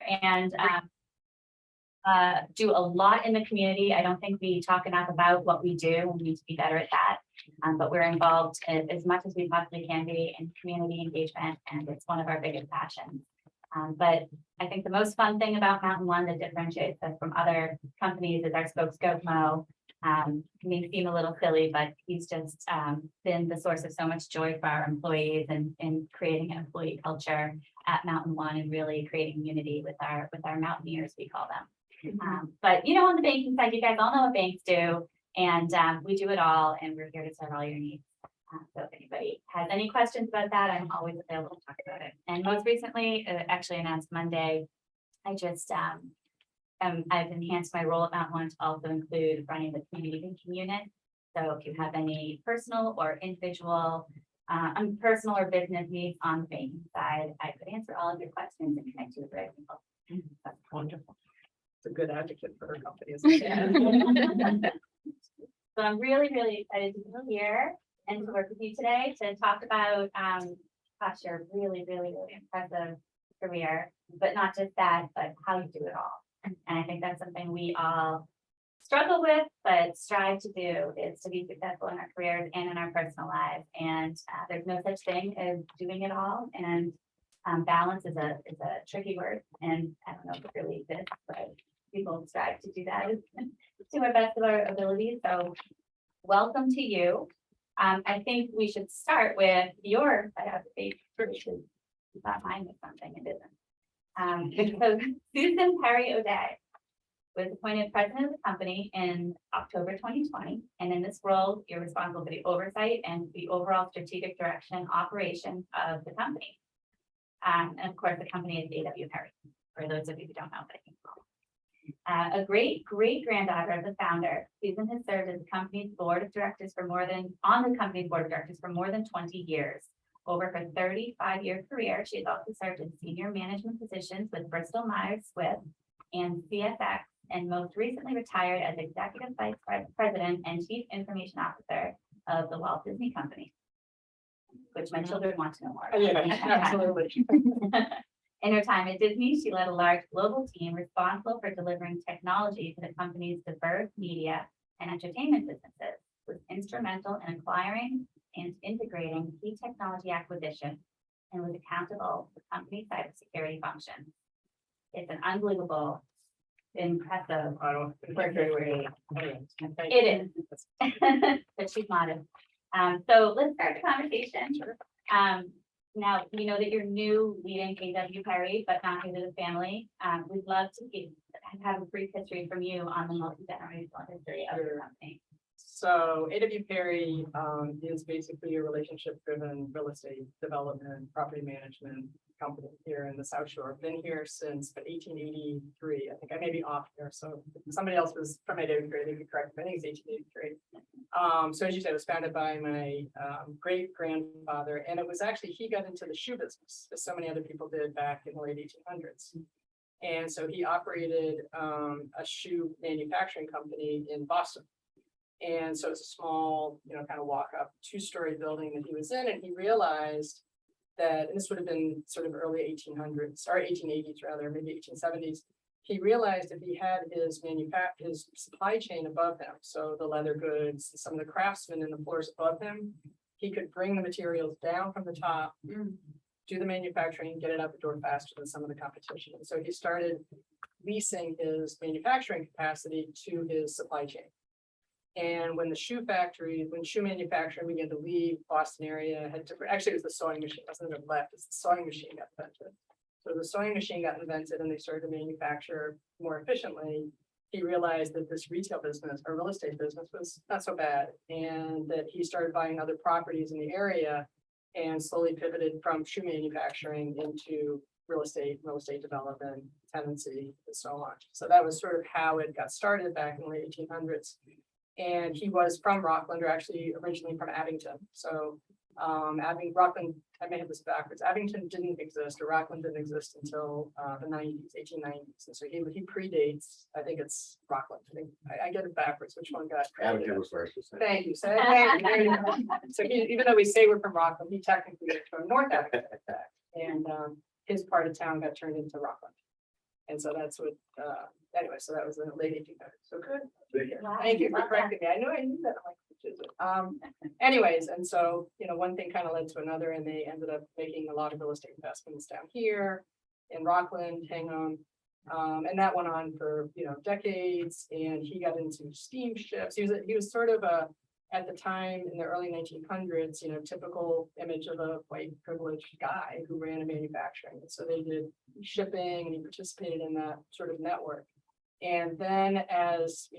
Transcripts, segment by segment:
and do a lot in the community. I don't think we talk enough about what we do. We need to be better at that. But we're involved as much as we possibly can be in community engagement, and it's one of our biggest passions. But I think the most fun thing about Mountain One that differentiates us from other companies is our spokescoach Mo. May seem a little silly, but he's just been the source of so much joy for our employees and in creating an employee culture at Mountain One and really creating unity with our mountaineers, we call them. But on the banking side, you guys all know what banks do, and we do it all, and we're here to serve all your needs. So if anybody has any questions about that, I'm always available to talk about it. And most recently, actually announced Monday, I just I've enhanced my role at Mountain One to also include running the community banking unit. So if you have any personal or individual, personal or business needs on the banking side, I could answer all of your questions and connect you with the right people. That's wonderful. It's a good advocate for her company. So I'm really, really excited to be here and to work with you today to talk about gosh, your really, really, really impressive career, but not just that, but how you do it all. And I think that's something we all struggle with, but strive to do, is to be successful in our careers and in our personal lives. And there's no such thing as doing it all. And balance is a tricky word, and I don't know if it really exists, but people strive to do that to our best of our abilities. So welcome to you. I think we should start with your biography, which is not mine is something it isn't. So Susan Perry O'Day was appointed president of the company in October 2020, and in this role, you're responsible for the oversight and the overall strategic direction operation of the company. And of course, the company is A.W. Perry, for those of you who don't know, but I think a great granddaughter of the founder, Susan has served as the company's board of directors for more than 20 years. Over her 35-year career, she has also served in senior management positions with Bristol Squibb and CFX, and most recently retired as executive vice president and chief information officer of the Walt Disney Company, which my children want to know more about. Yeah, absolutely. In her time at Disney, she led a large global team responsible for delivering technology to the company's diverse media and entertainment businesses, was instrumental in acquiring and integrating key technology acquisitions, and was accountable for company cybersecurity functions. It's an unbelievable, impressive work history. It is, but she's modest. So let's start the conversation. Now, we know that you're new leading A.W. Perry, but not new to the family. We'd love to have a brief history from you on the multi-generational history of your company. So A.W. Perry is basically a relationship-driven real estate development, property management company here in the South Shore. Been here since 1883. I think I may be off here. So if somebody else was from A.W. Perry, they could correct me. I think it's 1883. So as you said, it was founded by my great grandfather, and it was actually, he got into the shoe business, as so many other people did back in the late 1800s. And so he operated a shoe manufacturing company in Boston. And so it's a small, kind of walk up 2-story building that he was in, and he realized that, and this would have been sort of early 1800s or 1880s rather, maybe 1870s. He realized if he had his supply chain above him, so the leather goods, some of the craftsmen in the floors above him, he could bring the materials down from the top, do the manufacturing, get it out the door faster than some of the competition. And so he started leasing his manufacturing capacity to his supply chain. And when shoe manufacturing began to leave Boston area, actually it was the sewing machine, it wasn't even left, it's the sewing machine got invented. So the sewing machine got invented and they started to manufacture more efficiently. He realized that this retail business or real estate business was not so bad, and that he started buying other properties in the area and slowly pivoted from shoe manufacturing into real estate development, tenancy, and so on. So that was sort of how it got started back in the late 1800s. And he was from Rockland, or actually originally from Abington. So Rockland, I may have this backwards. Abington didn't exist, or Rockland didn't exist until the 1890s. And so he predates, I think it's Rockland. I get it backwards. Which one got? Abington was first. Thank you. So even though we say we're from Rockland, he technically is from North Abington. And his part of town got turned into Rockland. And so that's what, anyway, so that was in the late 1800s. So good. Wow, Thank you for love that. correcting me. I knew that. I'm like, which is it? Anyways, and so, one thing kind of led to another, and they ended up making a lot of real estate investments down here in Rockland, Hingham. And that went on for, decades, and he got into steamships. He was sort of at the time in the early 1900s, typical image of a white privileged guy who ran a manufacturing. And so they did shipping, and he participated in that sort of network. And then as,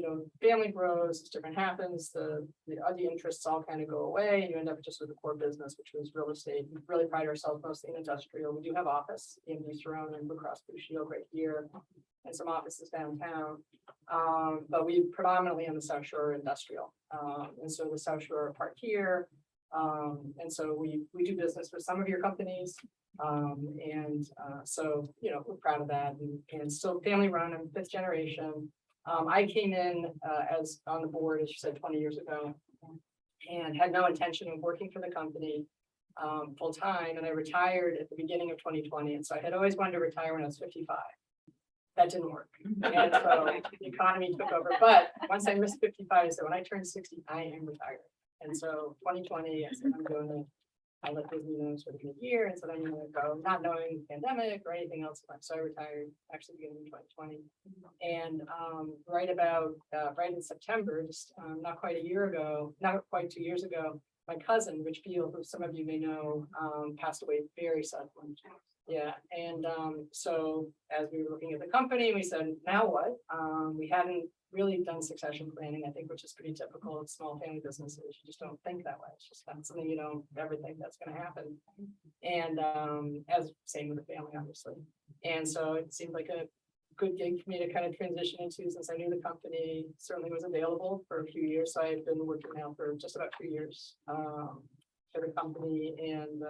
family grows, as different happens, the other interests all kind of go away, and you end up just with the core business, which was real estate. We really pride ourselves mostly in industrial. We do have office in East Rhone and Blue Cross Blue Shield right here, and some offices downtown. But we predominantly on the South Shore industrial. And so the South Shore part here. And so we do business with some of your companies. So, we're proud of that, and still family run. I'm fifth generation. I came in as on the board, as you said, 20 years ago, and had no intention of working for the company full time. And I retired at the beginning of 2020. And so I had always wanted to retire when I was 55. That didn't work. And so the economy took over. But once I missed 55, I said, when I turn 60, I am retired. And so 2020, I said, I'm doing it. I let Disney know sort of mid-year, and so then I'm gonna go, not knowing the pandemic or anything else. So I retired actually beginning of 2020. And right in September, just not quite a year ago, not quite 2 years ago, my cousin, Rich Beal, who some of you may know, passed away very suddenly. Yeah, and so as we were looking at the company, we said, now what? We hadn't really done succession planning, I think, which is pretty typical of small family businesses. You just don't think that way. It's just not something you don't ever think that's going to happen. And as same with the family, obviously. And so it seemed like a good gig for me to kind of transition into, since I knew the company certainly was available for a few years. So I've been working now for just about 2 years for the company, and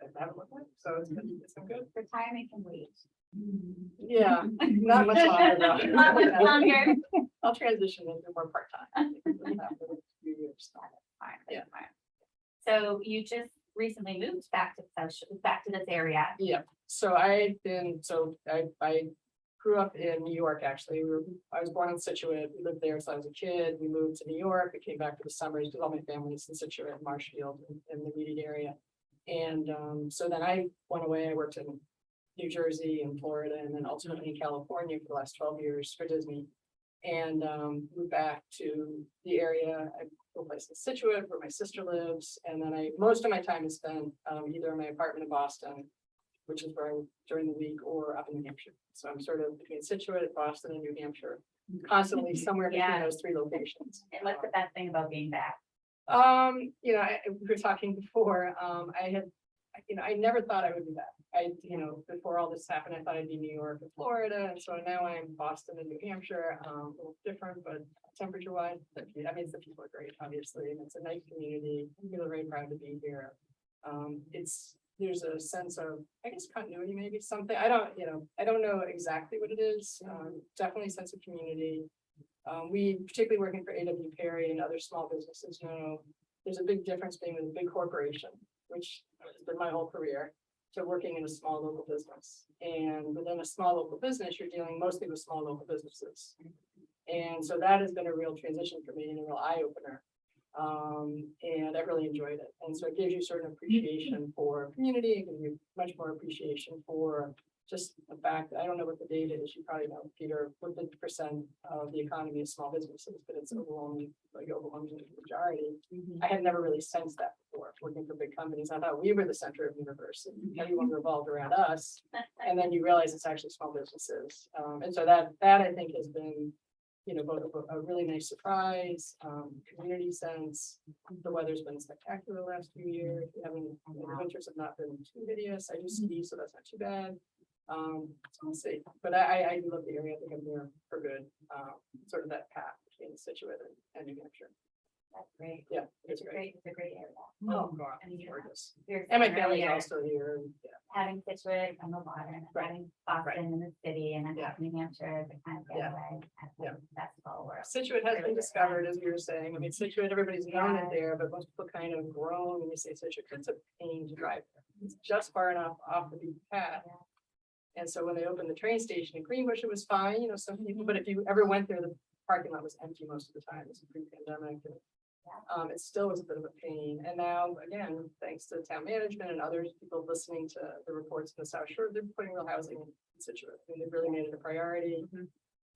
I haven't looked at it, so it's been good. Retirement can wait. Yeah, not much longer though. Not much longer. I'll transition into more part-time. After a few years. Fine, Yeah. fine. So you just recently moved back to this area. Yeah, so I grew up in New York, actually. I was born in Situate. We lived there since I was a kid. We moved to New York. We came back for the summers because all my family's in Situate, Marshfield, in the immediate area. And so then I went away. I worked in New Jersey and Florida, and then ultimately in California for the last 12 years for Disney. And moved back to the area. I go place in Situate where my sister lives, and then most of my time is spent either in my apartment in Boston, which is where I during the week, or up in New Hampshire. So I'm sort of between Situate, Boston, and New Hampshire, constantly somewhere between Yeah. those three locations. And what's the best thing about being back? We were talking before, I never thought I would be back. Before all this happened, I thought I'd be New York and Florida. And so now I'm Boston and New Hampshire, a little different, but temperature wise, the people are great, obviously. And it's a nice community. I'm really very proud to be here. There's a sense of, I guess, continuity, maybe something. I don't know exactly what it is. Definitely a sense of community. We, particularly working for A.W. Perry and other small businesses, know there's a big difference being with a big corporation, which has been my whole career, to working in a small local business. And within a small local business, you're dealing mostly with small local businesses. And so that has been a real transition for me and a real eye opener. And I really enjoyed it. And so it gives you certain appreciation for community, it gives you much more appreciation for just the fact that I don't know what the data is. You probably know, Peter, what the percent of the economy is small businesses, but it's overwhelming majority. I had never really sensed that before working for big companies. I thought we were the center of the universe and everyone revolved around us. And then you realize it's actually small businesses. And so that I think has been, both a really nice surprise, community sense. The weather's been spectacular the last few years. The winters have not been too hideous. I do ski, so that's not too bad. So we'll see. But I do love the area. I think I'm here for good. Sort of that path between Situate and New Hampshire. That's great. Yeah, It's a great area. Oh, God, I mean, gorgeous. You're And my saying family's earlier, also here. Yeah. having Situate on the water, and Right. having Boston in the city, and then Yeah. having New Hampshire to kind of get Yeah. away. Yeah. That's all works. Situate has Really been good. discovered, as we were saying. I mean, Situate, everybody's known Yeah. it there, but most people kind of groan when you say Situate. It's a pain to drive there. It's just far enough off the beaten path. And so when they opened the train station in Greenbush, it was fine, some people, but if you ever went there, the parking lot was empty most of the time. It was pre-pandemic. It still was a bit of a pain. And now, again, thanks to town management and others, people listening to the reports in the South Shore, they're putting real housing in Situate. I mean, they've really made it a priority.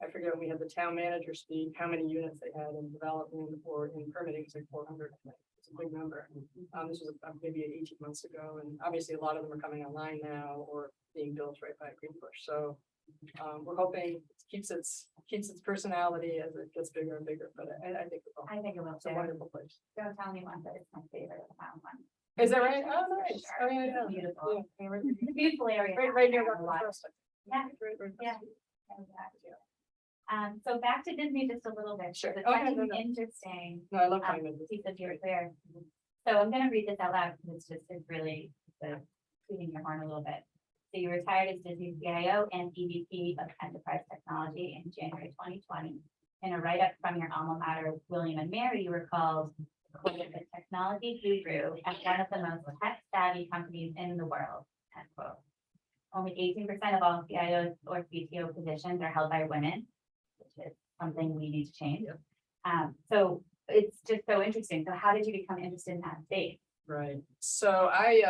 I forget when we had the town manager speak, how many units they had in development or in permitting, it's like 400. It's a big number. This was maybe 18 months ago, and obviously a lot of them are coming online now or being built right by Greenbush. So we're hoping it keeps its personality as it gets bigger and bigger. But I think it will. I think it will It's a too. wonderful place. Don't tell anyone, but it's my favorite town one. Is that right? Oh, nice. Sure. Oh, yeah, yeah. It's beautiful. Yeah, right, It's a beautiful area. right near There's a lot. Rockland Trust. Yeah, Right. yeah. Exactly. So back to Disney just a little bit. Sure. It's Okay, such no, an no. interesting No, I love talking about this. piece of your career. So I'm gonna read this out loud because it's really tooting your horn a little bit. So you retired as Disney CIO and EVP of Enterprise Technology in January 2020. In a write-up from your alma mater, William and Mary, you were called quote, the technology guru at one of the most tech-savvy companies in the world, end quote. Only 18% of all CIOs or CTO positions are held by women, which is something we need to change. So it's just so interesting. So how did you become interested in that space? Right. So I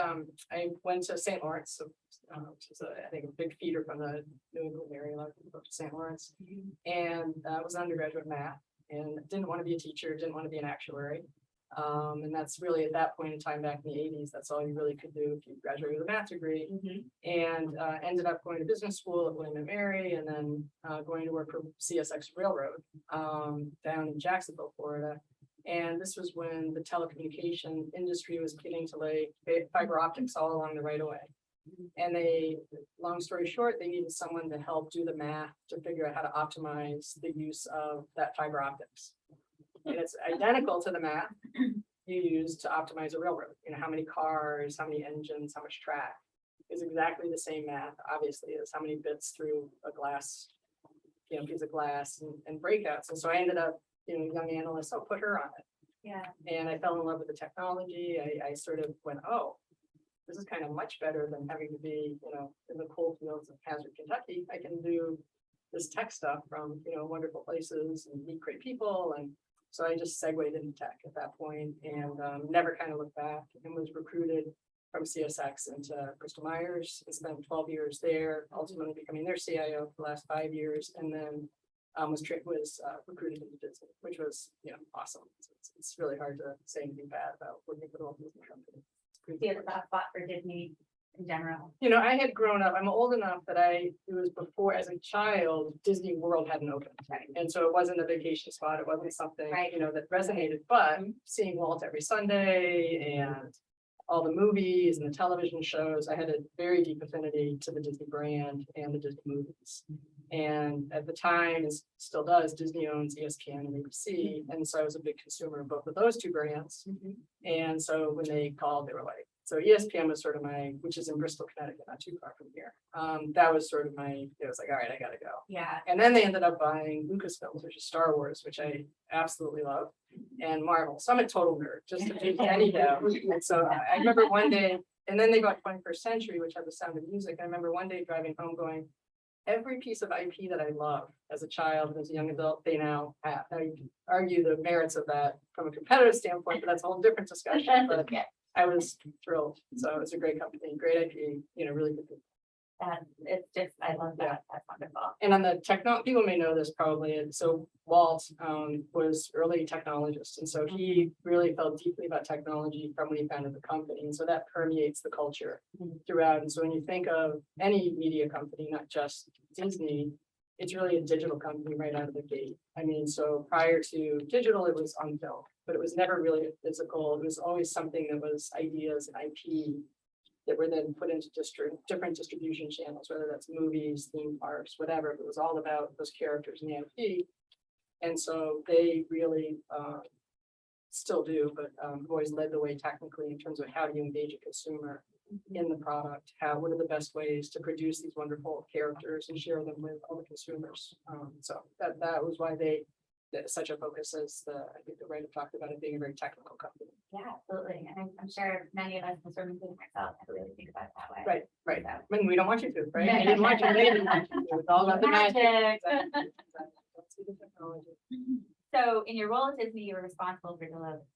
went to St. Lawrence, which is I think a big feeder from the New England area. A lot of people go to St. Lawrence, and was an undergraduate in math, and didn't want to be a teacher, didn't want to be an actuary. And that's really at that point in time back in the 80s, that's all you really could do if you graduated with a math degree. And ended up going to business school at William and Mary, and then going to work for CSX Railroad down in Jacksonville, Florida. And this was when the telecommunication industry was beginning to lay fiber optics all along the right of way. And they, long story short, they needed someone to help do the math to figure out how to optimize the use of that fiber optics. And it's identical to the math you use to optimize a railroad. How many cars, how many engines, how much track is exactly the same math, obviously, as how many bits through a glass, piece of glass and breakouts. And so I ended up, young analyst, I'll put her on it. Yeah. And I fell in love with the technology. I sort of went, oh, this is kind of much better than having to be, in the coal fields of Hazard, Kentucky. I can do this tech stuff from, wonderful places and meet great people. And so I just segued into tech at that point and never kind of looked back, and was recruited from CSX into Bristol Myers and spent 12 years there, ultimately becoming their CIO for the last 5 years. And then was recruited into Disney, which was, awesome. It's really hard to say anything bad about working for the Walt Disney Company. Do you have a soft spot for Disney in general? I had grown up, I'm old enough that it was before, as a child, Disney World hadn't opened. Right. And so it wasn't a vacation spot. It wasn't something, Right. that resonated, but seeing Walt every Sunday and all the movies and the television shows, I had a very deep affinity to the Disney brand and the Disney movies. And at the time, it still does, Disney owns ESPN and ABC. And so I was a big consumer of both of those two brands. And so when they called, they were like, so ESPN was sort of which is in Bristol, Connecticut, not too far from here. That was sort of it was like, all right, I gotta go. Yeah. And then they ended up buying Lucasfilms, which is Star Wars, which I absolutely love, and Marvel. So I'm a total nerd, just to take any doubt. And so I remember one day, and then they bought 21st Century, which had The Sound of Music. I remember one day driving home going, every piece of IP that I loved as a child and as a young adult, they now have. Now you can argue the merits of that from a competitive standpoint, but that's a whole different discussion. But I was thrilled. So it was a great company, great IP, really good. It's just, I love that. That's wonderful. And on the technology, people may know this probably. And so Walt was early technologist. And so he really felt deeply about technology from when he founded the company. And so that permeates the culture throughout. And so when you think of any media company, not just Disney, it's really a digital company right out of the gate. I mean, so prior to digital, it was on film, but it was never really physical. It was always something that was ideas and IP that were then put into different distribution channels, whether that's movies, theme parks, whatever. It was all about those characters in the IP. And so they really still do, but always led the way technically in terms of how do you engage a consumer in the product, what are the best ways to produce these wonderful characters and share them with all the consumers. So that was why they such a focus as I think the writer talked about it being a very technical company. Yeah, absolutely. And I'm sure many of us, in this room, including myself, never really think about it that way. Right, right. So- I mean, we don't want you to, right? We didn't want you to. They didn't want you to. It's all about the magic. Magic. Exactly. Let's see the technology. So in your role at Disney, you were responsible for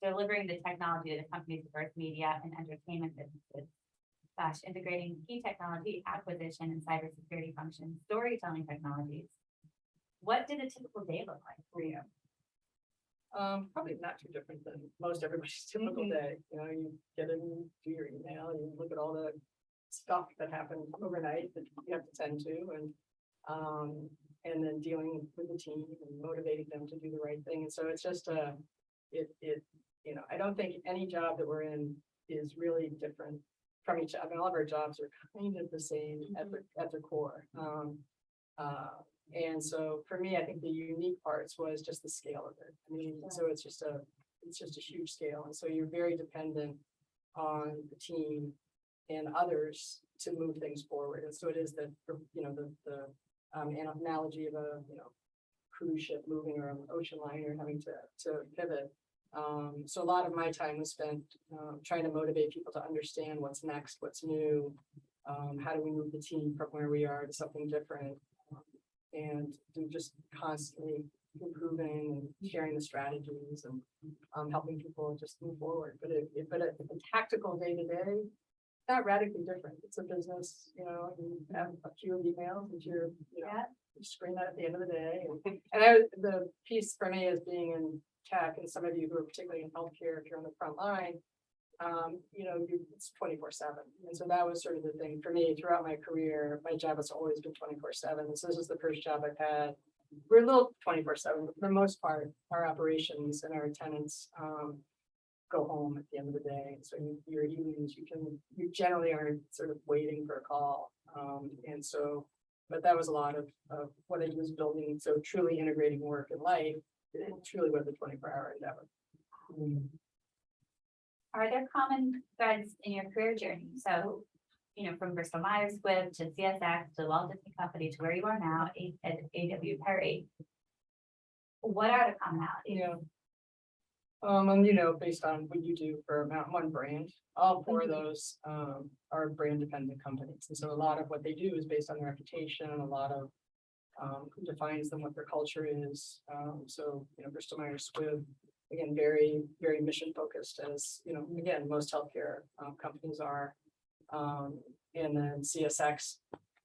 delivering the technology to the company's diverse media and entertainment businesses, / integrating key technology acquisition and cybersecurity functions, storytelling technologies. What did a typical day look like for you? Probably not too different than most everybody's typical day. You know, you get in, do your email, you look at all the stuff that happened overnight that you have to tend to, and then dealing with the team and motivating them to do the right thing. And so it's just you know, I don't think any job that we're in is really different from each other. I mean, all of our jobs are kind of the same at the core. And so for me, I think the unique parts was just the scale of it. I mean, so it's just a huge scale. And so you're very dependent on the team and others to move things forward. And so it is that, you know, the analogy of a, you know, cruise ship moving or an ocean liner having to pivot. So a lot of my time was spent trying to motivate people to understand what's next, what's new, how do we move the team from where we are to something different, and just constantly improving and sharing the strategies and helping people just move forward. But a tactical day to day, not radically different. It's a business, you know, you have a queue of emails that you screen that at the end of the day. And the piece for me is being in tech, and some of you who are particularly in healthcare, if you're on the front line, you know, it's 24/7. And so that was sort of the thing for me throughout my career. My job has always been 24/7. So this is the first job I've had. We're a little 24/7, but for the most part, our operations and our tenants go home at the end of the day. So your evenings, you generally aren't sort of waiting for a call. And so, but that was a lot of what I was building. So truly integrating work and life, it truly was a 24-hour endeavor. Are there common threads in your career journey? So, you know, from Bristol Myers Squibb to CSX to Walt Disney Company to where you are now at A.W. Perry. What are the commonalities? Yeah. And you know, based on what you do for Mountain One brand, all four of those are brand dependent companies. And so a lot of what they do is based on their reputation, a lot of who defines them, what their culture is. So, you know, Bristol Myers Squibb, again, very, very mission focused, as you know, again, most healthcare companies are. And then CSX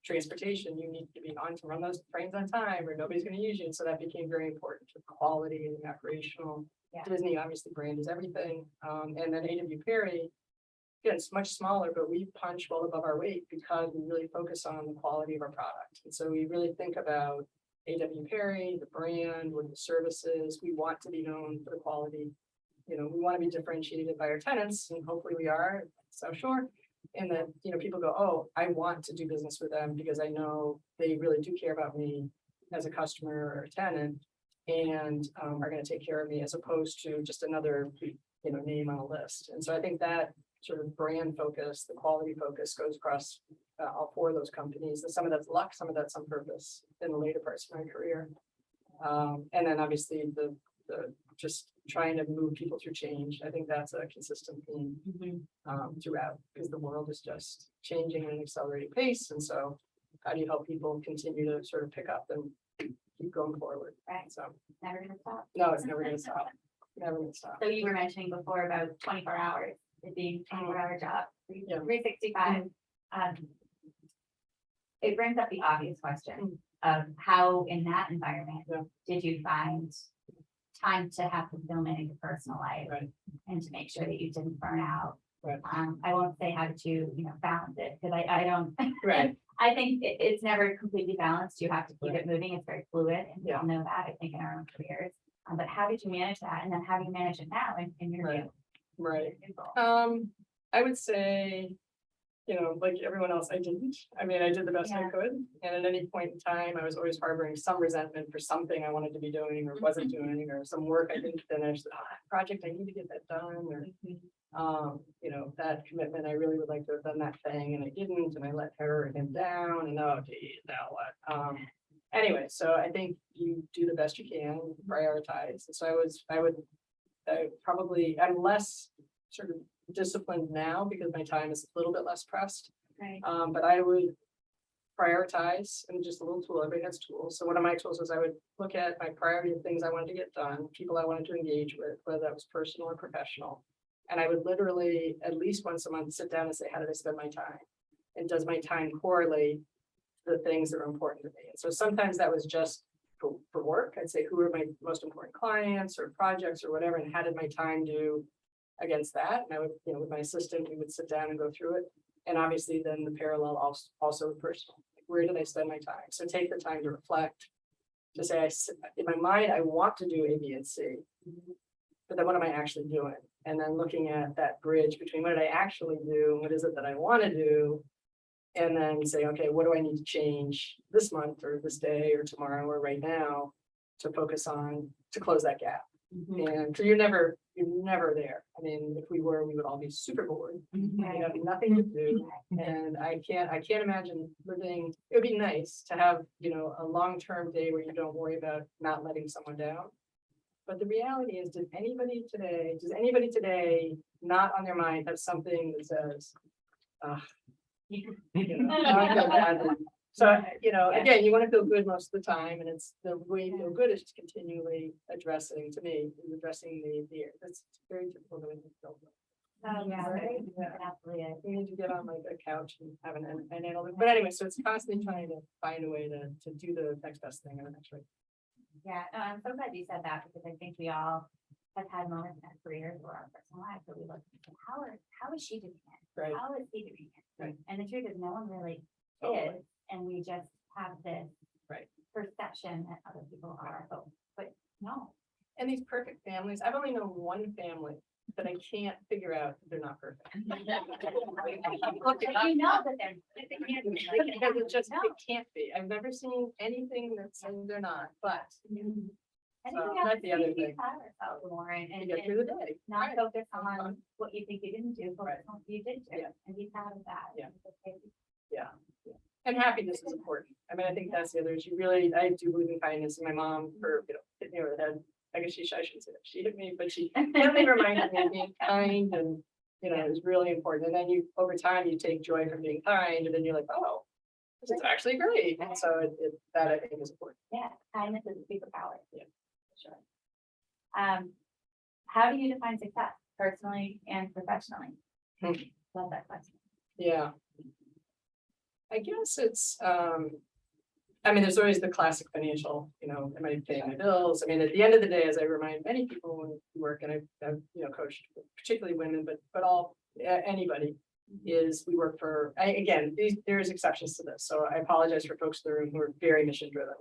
transportation, you need to be on to run those trains on time or nobody's going to use you. And so that became very important to quality and operational. Yeah. Disney, obviously, brand is everything. And then A.W. Perry, again, it's much smaller, but we punch well above our weight because we really focus on the quality of our product. And so we really think about A.W. Perry, the brand, with the services. We want to be known for the quality. You know, we want to be differentiated by our tenants, and hopefully we are, South Shore. And then, you know, people go, oh, I want to do business with them because I know they really do care about me as a customer or a tenant, and are going to take care of me as opposed to just another, you know, name on a list. And so I think that sort of brand focus, the quality focus goes across all four of those companies. And some of that's luck, some of that's on purpose in the later parts of my career. And then obviously the just trying to move people through change. I think that's a consistent theme throughout, because the world is just changing at an accelerating pace. And so how do you help people continue to sort of pick up and keep going forward? Right. So Never gonna stop. no, it's never going to stop. Never going to stop. So you were mentioning before about 24 hours, it being 24-hour job, Yeah. 365. It brings up the obvious question of how in that environment did you find time to have fulfillment in your personal life, Right. and to make sure that you didn't burn out. Right. I won't say how did you, you know, balance it, because I don't, Right. I think it's never completely balanced. You have to keep it moving. It's very fluid, and we Yeah. all know that, I think, in our own careers. But how did you manage that? And then how do you manage it now in your Right. new Right. role? I would say, you know, like everyone else, I didn't. I mean, I did the best I Yeah. could. And at any point in time, I was always harboring some resentment for something I wanted to be doing or wasn't doing, or some work I didn't finish, project, I need to get that done, or, you know, that commitment, I really would like to have done that thing and I didn't, and I let her and him down, and oh geez, now what? anyway, so I think you do the best you can, prioritize. And so I'm less sort of disciplined now because my time is a little bit less pressed. Right. But I would prioritize, and just a little tool, everybody has tools. So one of my tools is I would look at my priority of things I wanted to get done, people I wanted to engage with, whether that was personal or professional. And I would literally, at least once a month, sit down and say, how did I spend my time? And does my time correlate to the things that are important to me? And so sometimes that was just for work. I'd say, who are my most important clients or projects or whatever, and how did my time do against that? And I would, with my assistant, we would sit down and go through it. And obviously then the parallel also with personal. Like, where did I spend my time? So take the time to reflect, to say, in my mind, I want to do A, B, and C, but then what am I actually doing? And then looking at that bridge between what did I actually do, and what is it that I want to do? And then say, okay, what do I need to change this month or this day or tomorrow or right now to focus on to close that gap? And so you're never there. I mean, if we were, we would all be super bored. We'd have nothing to do. And I can't imagine living. It would be nice to have, a long-term day where you don't worry about not letting someone down. But the reality is, does anybody today not on their mind have something that says, I feel badly. So, again, you want to feel good most of the time, and it's the way you feel good is just continually addressing the that's very difficult to feel. Oh, yeah, Right. that's absolutely it. You need to get on like a couch and have an analytic, but anyway, so it's constantly trying to find a way to do the next best thing or the next right. Yeah, no, I'm so glad you said that, because I think we all have had moments in our careers or our personal lives where we look and say, how is she doing it? Right. How is he doing it? Right. And the truth is, no one really Totally. is, and we just have this Right. perception that other people are, but no. And these perfect families, I've only known one family that I can't figure out if they're not perfect. You know that they're, that they can't be. Because it can't be. I've never seen anything that says they're not, but I think So we have that's to the other be thing. proud of ourselves more and you get through the day. not Right. focus on what you think you didn't do, focus Right. on what you did do, Yeah. and be proud of that. Yeah. It's okay. Yeah. And happiness is important. I mean, I think that's the other, I do believe in kindness, and my mom, hit me over the head. I guess I shouldn't say that. She hit me, but she definitely reminded me of being kind, and, it was really important. And then over time, you take joy from being kind, and then you're like, oh, this is actually great. And so that I think is important. Yeah, kindness is a superpower. Yeah. Sure. How do you define success personally and professionally? Love that question. Yeah. I guess it's, there's always the classic financial, am I paying my bills? I mean, at the end of the day, as I remind many people when we work, and I've coached particularly women, but anybody, is we work for, there's exceptions to this. So I apologize for folks in the room who are very mission driven.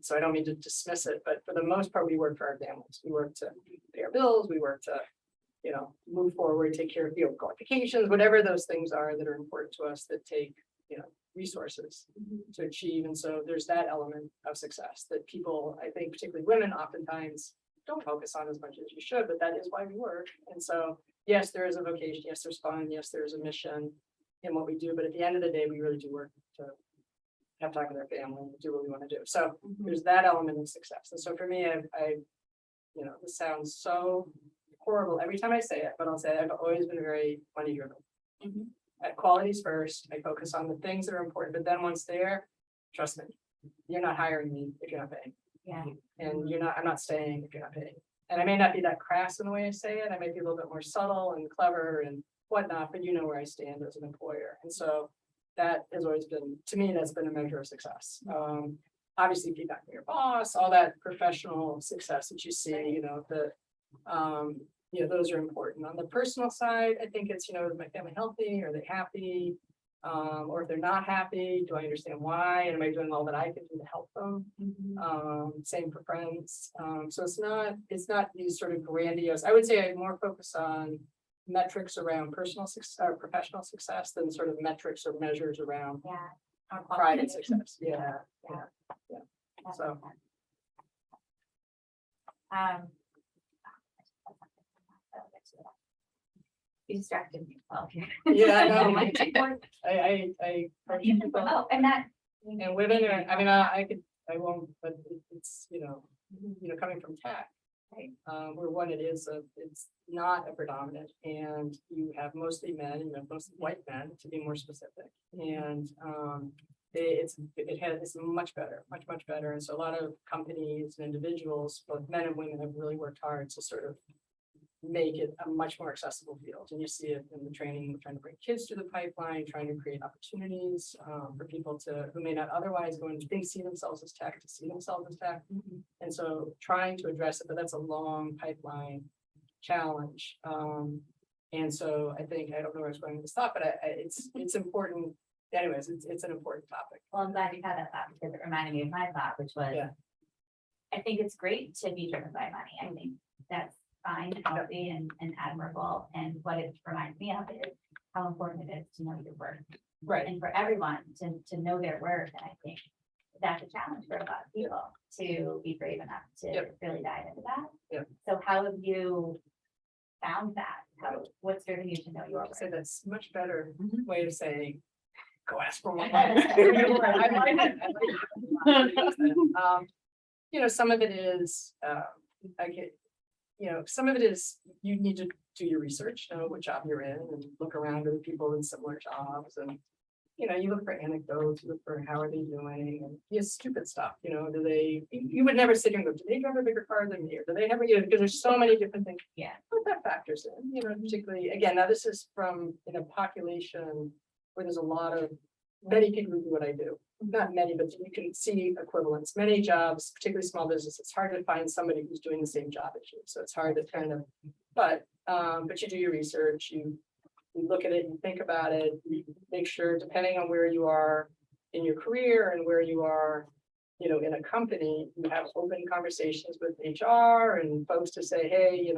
So I don't mean to dismiss it, but for the most part, we work for our families. We work to pay our bills. We work to, move forward, take care of, qualifications, whatever those things are that are important to us that take, resources to achieve. And so there's that element of success that people, I think, particularly women, oftentimes don't focus on as much as you should, but that is why we work. And so, yes, there is a vocation. Yes, there's fun. Yes, there's a mission in what we do. But at the end of the day, we really do work to have time with our family and do what we want to do. So there's that element of success. And so for me, this sounds so horrible every time I say it, but I'll say I've always been very money driven. Qualities first. I focus on the things that are important, but then once there, trust me, you're not hiring me if you're not paying. Yeah. And I'm not staying if you're not paying. And I may not be that crass in the way I say it. I might be a little bit more subtle and clever and whatnot, but you know where I stand as an employer. And so that has always been, to me, that's been a measure of success. Obviously feedback from your boss, all that professional success that you see, those are important. On the personal side, I think it's, is my family healthy? Are they happy? Or if they're not happy, do I understand why? And am I doing all that I can do to help them? Same for friends. So it's not these sort of grandiose, I would say I more focus on metrics around personal success or professional success than sort of metrics or measures around pride and success. Yeah. So. You distracted me. Oh, Yeah, I know. I Oh, and that. and women are, I I won't, but it's, coming from tech. Right. Where one, it's not a predominant, and you have mostly men, and you have mostly white men, to be more specific. And it's much better, much better. And so a lot of companies and individuals, both men and women, have really worked hard to sort of make it a much more accessible field. And you see it in the training, we're trying to bring kids through the pipeline, trying to create opportunities for people who may not otherwise go and see themselves as tech, to see themselves as tech. And so trying to address it, but that's a long pipeline challenge. And so I don't know where I was going with this thought, but it's important. Anyways, it's an important topic. Well, I'm glad you had that thought, because it reminded me of my thought, which was, Yeah. I think it's great to be driven by money. I think that's fine, healthy, and admirable. And what it reminds me of is how important it is to know your worth, Right. and for everyone to know their worth. And I think that's a challenge for a lot of people to be brave enough to really dive into that. Yep. So how have you found that? What's driven you to know your I'll worth? say that's a much better Mhm. way of saying, go ask for more money. I like it. Some of it is, some of it is you need to do your research, know what job you're in, and look around at people in similar jobs. And, you look for anecdotes, you look for how are they doing, and stupid stuff, you would never sit here and go, do they drive a bigger car than me? Or do they have, because there's so many different things. Yeah. But that factors in, particularly, again, now this is in a population where there's a lot of, many people who do what I do. Not many, but you can see equivalents, many jobs, particularly small business. It's hard to find somebody who's doing the same job as you. So it's hard to kind of, but you do your research, you look at it, you think about it, you make sure, depending on where you are in your career and where you are, in a company, you have open conversations with HR and folks to say, hey,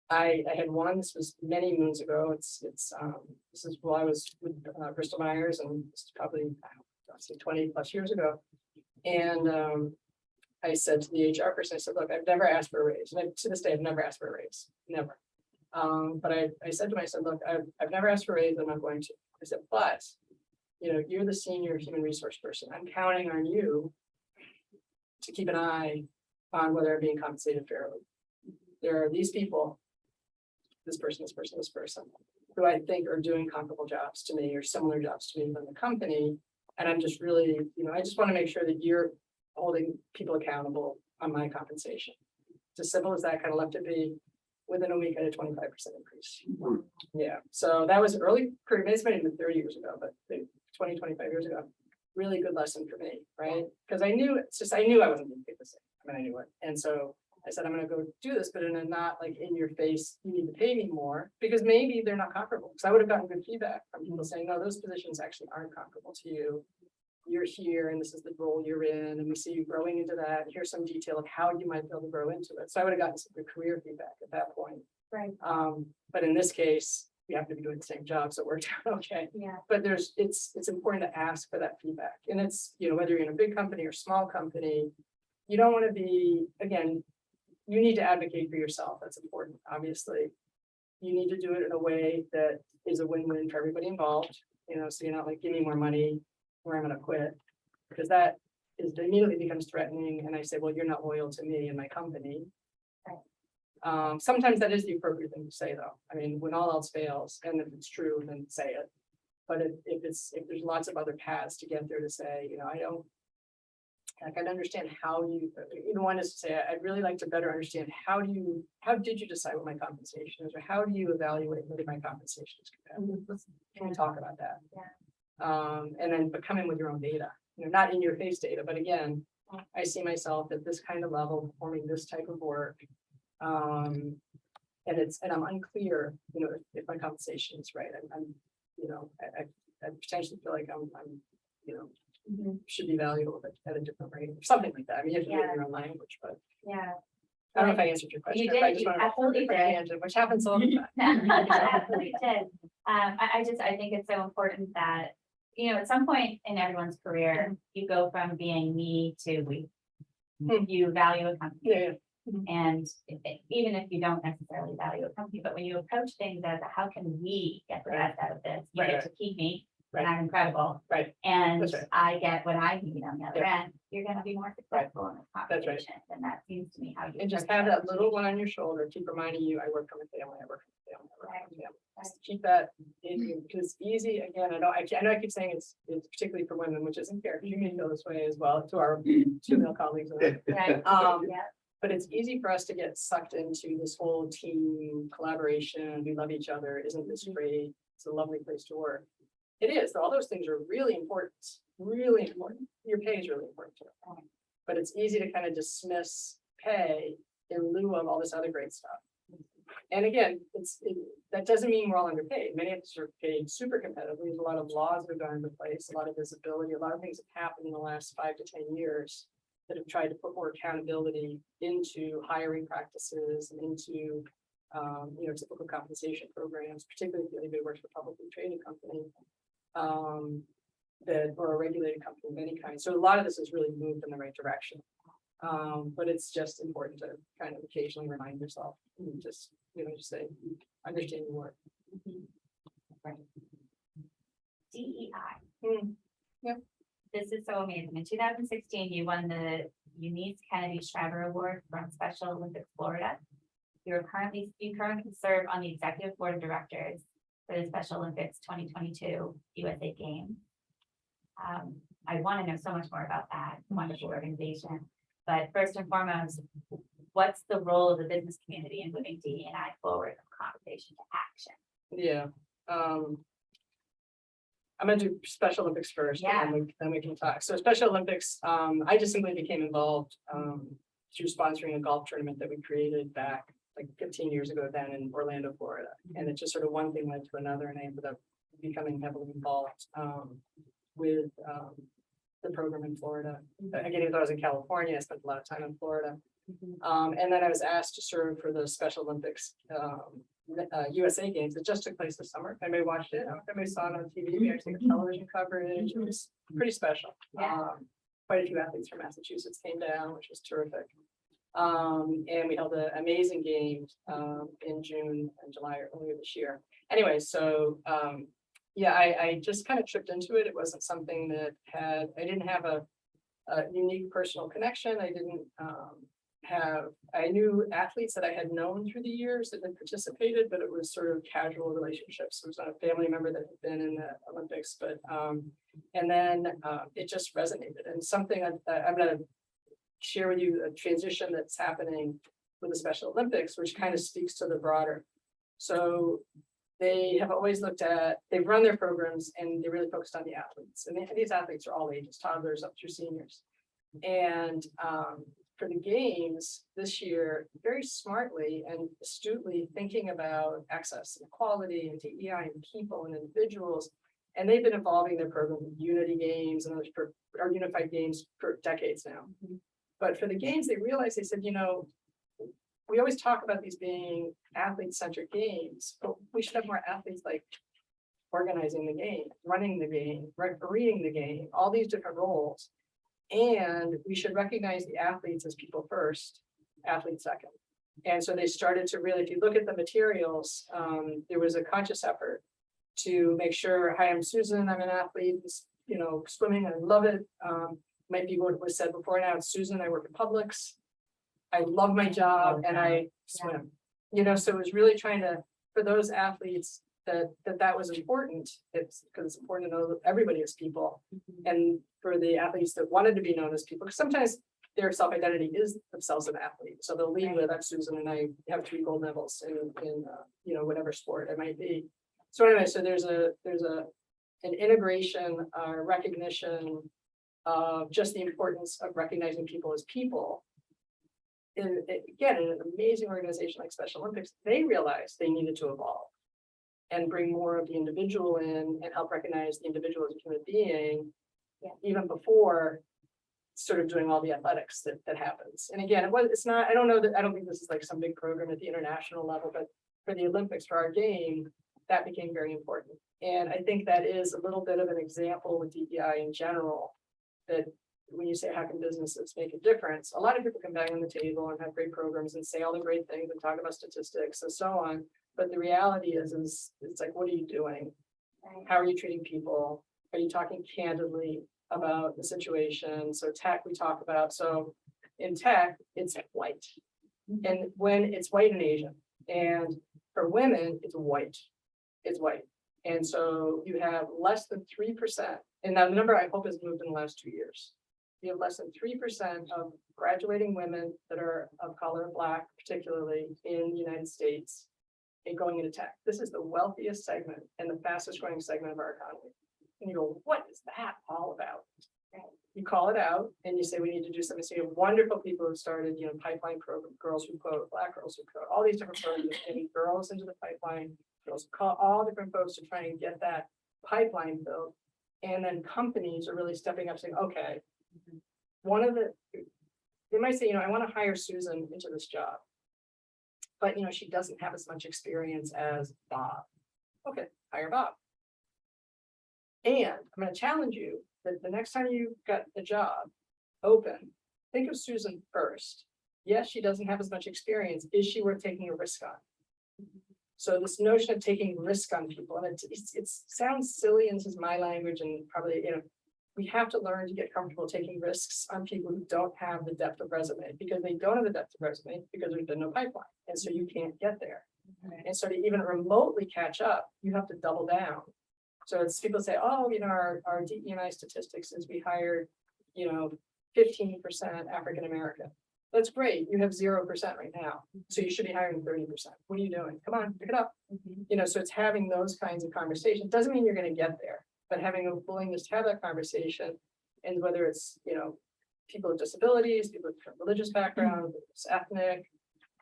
I had one, this was many moons ago. This is while I was with Bristol Myers, and this is probably, I'd say 20 plus years ago. And I said to the HR person, I said, look, I've never asked for a raise. And to this day, I've never asked for a raise, never. But I said to myself, look, I've never asked for a raise, I'm not going to. I said, but, you're the senior human resource person. I'm counting on you to keep an eye on whether I'm being compensated fairly. There are these people, this person, who I think are doing comparable jobs to me or similar jobs to me within the company. And I'm just really, I just want to make sure that you're holding people accountable on my compensation. It's as simple as that. Kind of left it be. Within a week, I had a 25% increase. Yeah. So that was early career. It's been even 30 years ago, but 20, 25 years ago. Really good lesson for me, right? Because I knew I wasn't going to get the same. I mean, I knew it. And so I said, I'm going to go do this, but in a not like in your face, you need to pay me more, because maybe they're not comparable. Because I would have gotten good feedback from people saying, no, those positions actually aren't comparable to you. You're here and this is the role you're in, and we see you growing into that. Here's some detail of how you might be able to grow into it. So I would have gotten some good career feedback at that point. Right. But in this case, we have to be doing the same job, so it worked out okay. Yeah. But it's important to ask for that feedback. And it's, whether you're in a big company or small company, you don't want to be, again, you need to advocate for yourself. That's important, obviously. You need to do it in a way that is a win-win for everybody involved, so you're not like, give me more money or I'm going to quit, because that immediately becomes threatening. And I say, well, you're not loyal to me and my company. Sometimes that is the appropriate thing to say, though. I mean, when all else fails, and if it's true, then say it. But if there's lots of other paths to get there to say, I can understand how one is to say, I'd really like to better understand how did you decide what my compensation is, or how do you evaluate whether my compensation is competitive? Can we talk about that? Yeah. And then come in with your own data, not in your face data, but again, I see myself at this kind of level performing this type of work. And I'm unclear, if my compensation is right. I potentially feel like I'm should be valuable at a different rate, or something like that. I mean, you have to do it in your own language, but yeah. I don't know if I answered your question. You did, I just you wanted to absolutely did. tangent, which happens all the time. Absolutely did. I think it's so important that, at some point in everyone's career, you go from being me to we. You value a company. Yeah. And even if you don't necessarily value a company, but when you approach things as how can we get the best out of this? You get to keep me, and I'm incredible. Right. And That's right. I get what I need on the other end. you're gonna be more successful in this That's right. conversation. And that seems to me how you. And just approach have that it. little one on your shoulder, keep reminding you, I work from a family, I work from a family, I work from a family. Right. Just keep that in you, because it's easy, again, I know I keep saying it's particularly for women, which isn't fair, because you may feel this way as well, to our two male colleagues. Right, yeah, But it's easy for us to get sucked into this whole team collaboration, we love each other, isn't this great? It's a lovely place to work. It is, all those things are really important, really important. Your pay is really important too. But it's easy to kind of dismiss pay in lieu of all this other great stuff. And again, that doesn't mean we're all underpaid. Many of us are paid super competitively. There's a lot of laws that have gone into place, a lot of visibility, a lot of things have happened in the last 5 to 10 years that have tried to put more accountability into hiring practices and into typical compensation programs, particularly if anybody works for a publicly traded company, or a regulated company of any kind. So a lot of this has really moved in the right direction. But it's just important to kind of occasionally remind yourself and just say, understand your work. DEI. Yeah. This is so amazing. In 2016, you won the Eunice Kennedy Shriver Award from Special Olympics Florida. You currently serve on the executive board of directors for the Special Olympics 2022 USA Games. I want to know so much more about that wonderful organization. But first and foremost, what's the role of the business community in moving DE&I forward from conversation to action? Yeah. I'm gonna do Special Olympics first, Yeah. and then we can talk. So Special Olympics, I just simply became involved through sponsoring a golf tournament that we created back like 15 years ago down in Orlando, Florida. And it just sort of one thing led to another, and I ended up becoming heavily involved with the program in Florida. Again, even though I was in California, I spent a lot of time in Florida. And then I was asked to serve for the Special Olympics USA Games that just took place this summer. Everybody watched it. Everybody saw it on TV. We actually got television coverage. It was pretty special. Yeah. Quite a few athletes from Massachusetts came down, which was terrific. And we held an amazing games in June and July earlier this year. Anyway, so yeah, I just kind of tripped into it. It wasn't something that I didn't have a unique personal connection. I didn't I knew athletes that I had known through the years that had participated, but it was sort of casual relationships. It was not a family member that had been in the Olympics, but and then it just resonated. And something I'm going to share with you a transition that's happening with the Special Olympics, which kind of speaks to the broader. So they have always they've run their programs and they really focused on the athletes. And these athletes are all ages, toddlers up through seniors. And for the games this year, very smartly and astutely thinking about access and equality and DEI and people and individuals. And they've been evolving their program with Unity Games and our Unified Games for decades now. But for the games, they realized, they said, we always talk about these being athlete-centric games, but we should have more athletes like organizing the game, running the game, refereeing the game, all these different roles. And we should recognize the athletes as people first, athletes second. And so they started to really, if you look at the materials, there was a conscious effort to make sure, hi, I'm Susan, I'm an athlete, swimming, I love it. Might be what was said before. Now it's Susan, I work at Publix. I love my job and I swim. So it was really trying to, for those athletes that was important. It's because it's important to know that everybody is people. And for the athletes that wanted to be known as people, because sometimes their self-identity is themselves an athlete. So they'll lead with, I'm Susan and I have 3 gold medals in whatever sport it might be. So anyway, so there's an integration, recognition of just the importance of recognizing people as people. Again, in an amazing organization like Special Olympics, they realized they needed to evolve and bring more of the individual in and help recognize the individual as a human being, even before sort of doing all the athletics that happens. And again, it's not, I don't think this is like some big program at the international level, but for the Olympics, for our game, that became very important. And I think that is a little bit of an example with DEI in general, that when you say, how can businesses make a difference? A lot of people can bang on the table and have great programs and say all the great things and talk about statistics and so on. But the reality is it's like, what are you doing? How are you treating people? Are you talking candidly about the situation. So tech, we talk about, so in tech, it's white. And when it's white and Asian, and for women, it's white. It's white. And so you have less than 3%, and that number I hope has moved in the last 2 years. You have less than 3% of graduating women that are of color, Black particularly, in the United States and going into tech. This is the wealthiest segment and the fastest growing segment of our economy. And you go, what is that all about? You call it out and you say, we need to do something. So you have wonderful people who started, pipeline program, girls who code, Black girls who code, all these different programs, getting girls into the pipeline, girls who call all different folks to try and get that pipeline built. And then companies are really stepping up saying, okay, they might say, I want to hire Susan into this job. But, she doesn't have as much experience as Bob. Okay, hire Bob. And I'm going to challenge you that the next time you got a job open, think of Susan first. Yes, she doesn't have as much experience. Is she worth taking a risk on? So this notion of taking risk on people, and it sounds silly, and this is my language, and probably, we have to learn to get comfortable taking risks on people who don't have the depth of resume, because they don't have the depth of resume because there's been no pipeline. And so you can't get there. And so to even remotely catch up, you have to double down. So it's people say, oh, our DE&I statistics is we hired, 15% African American. That's great. You have 0% right now. So you should be hiring 30%. What are you doing? Come on, pick it up. So it's having those kinds of conversations. Doesn't mean you're going to get there, but having a willingness to have that conversation, and whether it's, people with disabilities, people with religious background, it's ethnic,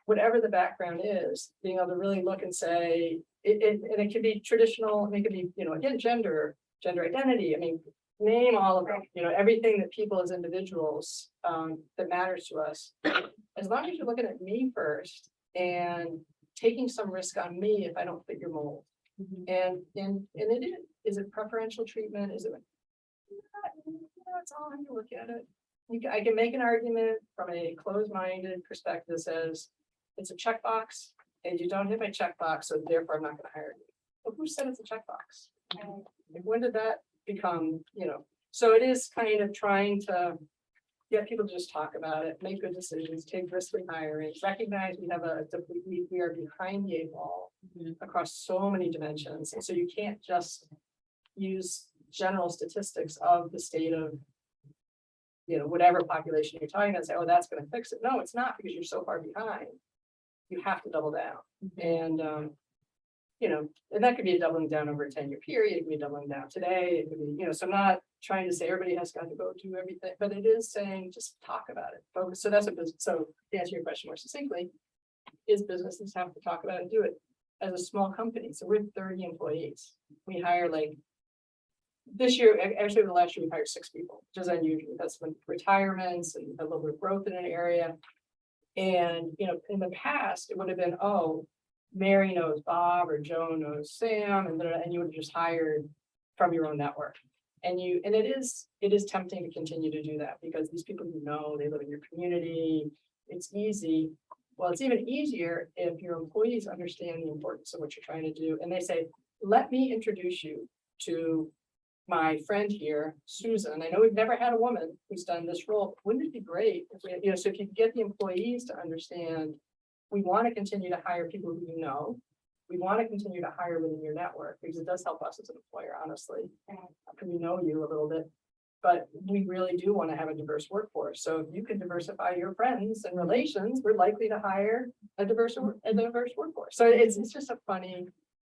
whatever the background is, being able to really look and say, and it could be traditional, and it could be, again, gender identity. I mean, name all of them, everything that people as individuals, that matters to us. As long as you're looking at me first and taking some risk on me if I don't fit your mold. And it is it preferential treatment? Is it? It's all how you look at it. I can make an argument from a closed-minded perspective that says it's a checkbox, and you don't hit my checkbox, so therefore I'm not going to hire you. But who said it's a checkbox? And when did that become? So it is kind of trying to get people to just talk about it, make good decisions, take risky hiring, recognize we are behind the 8 ball across so many dimensions. And so you can't just use general statistics of the state of, whatever population you're talking about and say, oh, that's going to fix it. No, it's not, because you're so far behind. You have to double down. And, and that could be a doubling down over a 10-year period. It could be doubling down today. It could be, so I'm not trying to say everybody has got to go do everything, but it is saying just talk about it. Focus. So that's what business. So to answer your question more succinctly, is businesses have to talk about it and do it as a small company. So we're 30 employees. We hire this year, actually the last year we hired 6 people, which is unusual. That's when retirements and a little bit of growth in an area. And, in the past, it would have been, oh, Mary knows Bob or Joe knows Sam, and you would have just hired from your own network. And it is tempting to continue to do that, because these people they live in your community. It's easy. Well, it's even easier if your employees understand the importance of what you're trying to do. And they say, let me introduce you to my friend here, Susan. I know we've never had a woman who's done this role. Wouldn't it be great if we, so if you get the employees to understand, we want to continue to hire people who we want to continue to hire within your network, because it does help us as an employer, honestly. Because we know you a little bit, but we really do want to have a diverse workforce. So if you can diversify your friends and relations, we're likely to hire a diverse workforce. So it's just a funny.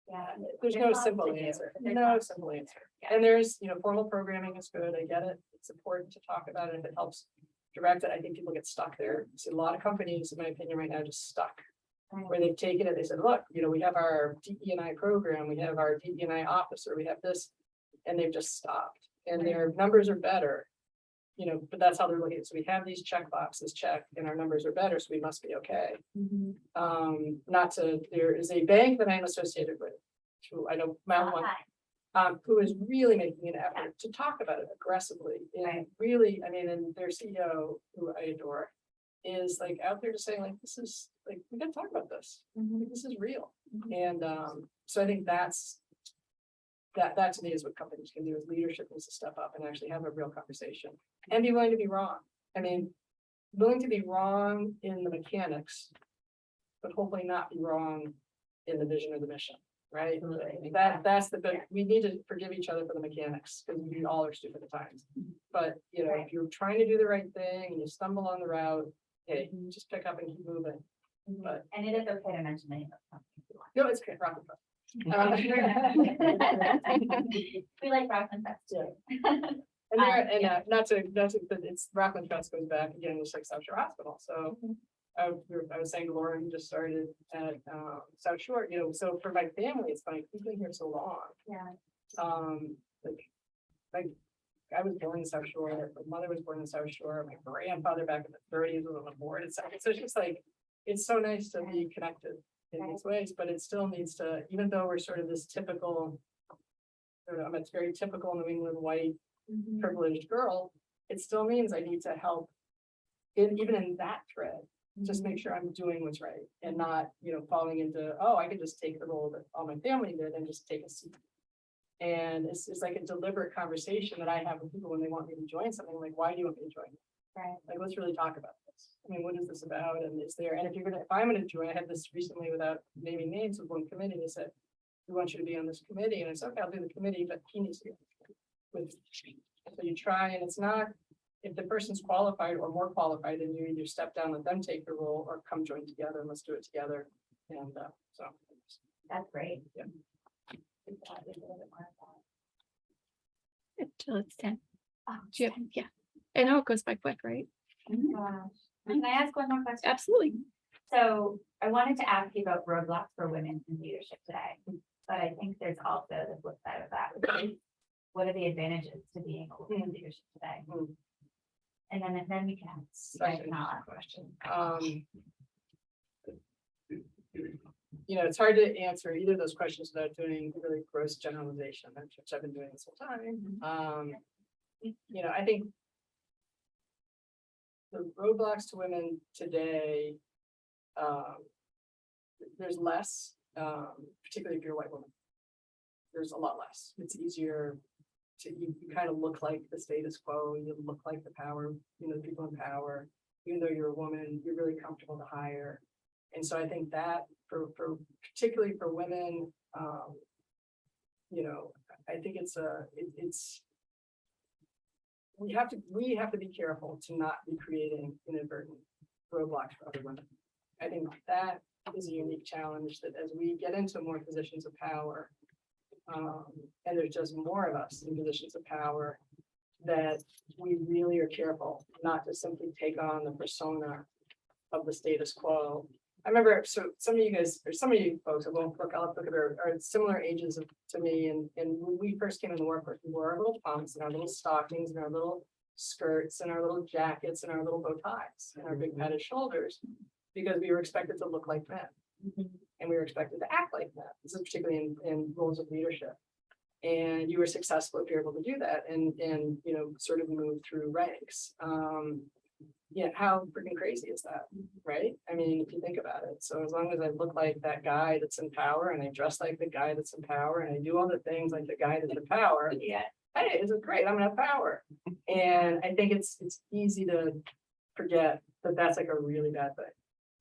Yeah, there's no simple answer. No simple answer. And there's, formal programming is good. I get it. It's important to talk about it. If it helps direct it, I think people get stuck there. I see a lot of companies, in my opinion, right now just stuck. Where they've taken it, they said, look, we have our DE&I program, we have our DE&I officer, we have this, and they've just stopped. And their numbers are better, but that's how they're looking at it. So we have these check boxes checked, and our numbers are better, so we must be okay. There is a bank that I'm associated with, who I know, Mount One, who is really making an effort to talk about it aggressively. And really, and their CEO, who I adore, is out there to say, this is we gotta talk about this. This is real. And so I think that's that to me is what companies can do, is leadership needs to step up and actually have a real conversation and be willing to be wrong. I mean, willing to be wrong in the mechanics, but hopefully not be wrong in the vision or the mission, right? Absolutely. That's the big, we need to forgive each other for the mechanics, because we all are stupid at times. But, you know, if you're trying to do the right thing and you stumble on the route, hey, just pick up and keep moving. But And it is okay to mention any of those companies you want. no, it's great, rock and roll. We like Rockland Fest too. And there, and not to, but it's Rockland Fest goes back again, just like South Shore Hospital, so. I was saying to Laura, who just started at South Shore, you know, so for my family, it's like, we've been here so long. Yeah. Like I was born in South Shore, my mother was born in South Shore, my grandfather back in the 30s was on the board and stuff. So it's just like, it's so nice to be connected in these ways, but it still needs to, even though we're sort of this typical, it's very typical New England white privileged girl, it still means I need to help even in that thread. Just make sure I'm doing what's right and not, you know, falling into, oh, I can just take the role that all my family did and just take a seat. And it's like a deliberate conversation that I have with people when they want me to join something, like, why do you want me to join? Right. Like, let's really talk about this. I mean, what is this about? And is there, and if I'm gonna join, I had this recently without naming names with one committee, they said, we want you to be on this committee. And I said, okay, I'll do the committee, but he needs to be on the committee with me. So you try, and it's not, if the person's qualified or more qualified, then you either step down, let them take the role, or come join together and let's do it together. And so. That's great. Yeah. Till it's 10. Oh, Do you have- yeah. I know it goes by quick, right? gosh. Can I ask one more question? Absolutely. So I wanted to ask you about roadblocks for women in leadership today, but I think there's also the flip side of that, which is what are the advantages to being a woman in leadership today? And then we can Such an not. interesting question. You know, it's hard to answer either of those questions without doing really gross generalization, which I've been doing this whole time. You know, I think the roadblocks to women today, there's less, particularly if you're a white woman. There's a lot less. It's easier to, you kind of look like the status quo, you look like the power, you know, the people in power. Even though you're a woman, you're really comfortable to hire. And so I think that for particularly for women, you know, I think it's we have to be careful to not be creating inadvertent roadblocks for other women. I think that is a unique challenge, that as we get into more positions of power, and there's just more of us in positions of power, that we really are careful not to simply take on the persona of the status quo. I remember, so some of you guys, or some of you folks, I won't look, I'll look at are similar ages to me, and when we first came in the workforce, we wore our little pumps and our little stockings and our little skirts and our little jackets and our little bow ties and our big padded shoulders, because we were expected to look like men. And we were expected to act like that. This is particularly in roles of leadership. And you were successful if you're able to do that and you know, sort of move through ranks. Yeah, how freaking crazy is that, right? I mean, if you think about it. So as long as I look like that guy that's in power, and I dress like the guy that's in power, and I do all the things like the guy that's in power, Yeah. hey, this is great, I'm gonna have power. And I think it's easy to forget that that's like a really bad thing.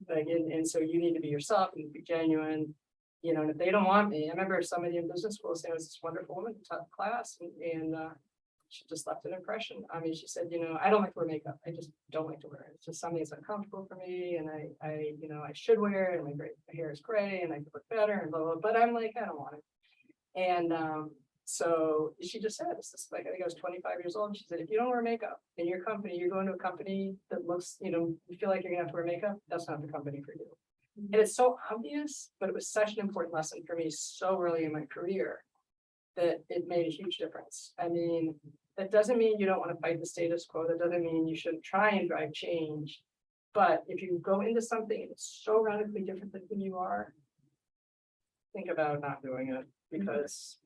Like, and so you need to be yourself and be genuine, you know, and if they don't want me, I remember somebody in business school saying, was this wonderful woman who taught class, and she just left an impression. I mean, she said, you know, I don't like to wear makeup. I just don't like to wear it. It's just something that's uncomfortable for me. And I, you know, I should wear it, and my hair is gray and I could look better and blah, blah, but I'm like, I don't want it. And so she just said, this is like, I think I was 25 years old. And she said, if you don't wear makeup in your company, you're going to a company that looks, you know, you feel like you're gonna have to wear makeup. That's not the company for you. And it's so obvious, but it was such an important lesson for me so early in my career that it made a huge difference. I mean, that doesn't mean you don't want to fight the status quo. That doesn't mean you shouldn't try and drive change. But if you go into something and it's so radically different than who you are, think about not doing it, because,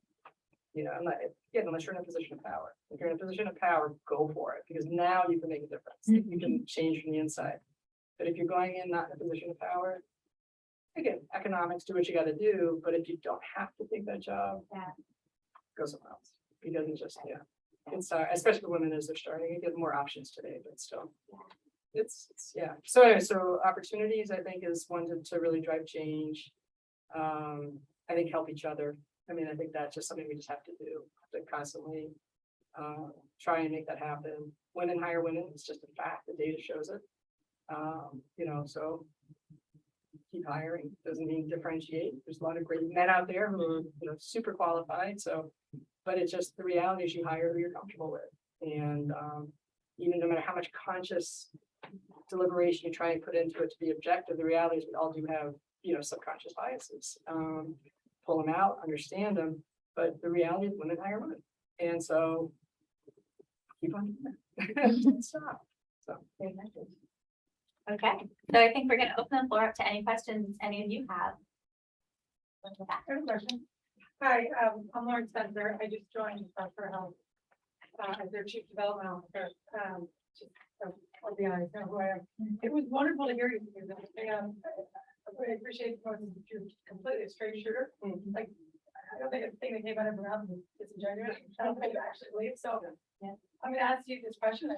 you know, unless you're in a position of power. If you're in a position of power, go for it, because now you can make a difference. You can change from the inside. But if you're going in not in a position of power, again, economics, do what you got to do. But if you don't have to take that job, Yeah. go somewhere else. He doesn't just, it's, especially for women as they're starting, you get more options today, but still. It's, yeah. So anyway, so opportunities, I think, is one to really drive change. I think help each other. I mean, I think that's just something we just have to do, to constantly try and make that happen. Women hire women, it's just a fact, the data shows it. So keep hiring, doesn't mean differentiate. There's a lot of great men out there who are, super qualified, so, but it's just the reality is you hire who you're comfortable with. And even no matter how much conscious deliberation you try and put into it to be objective, the reality is we all do have, subconscious biases. Pull them out, understand them, but the reality is women hire women. And so keep on doing that. Stop. So Okay, so I think we're gonna open the floor up to any questions any of you have. I have a question. Hi, I'm Lauren Spencer. I just joined for Health as their Chief Development Officer. So I'll be honest, I know who I am. It was wonderful to hear you. I appreciate the person that you're completely a straight shooter. Like, I don't think a thing that came out of your mouth was disingenuous. I don't think you actually believe. So I'm gonna ask you this question. I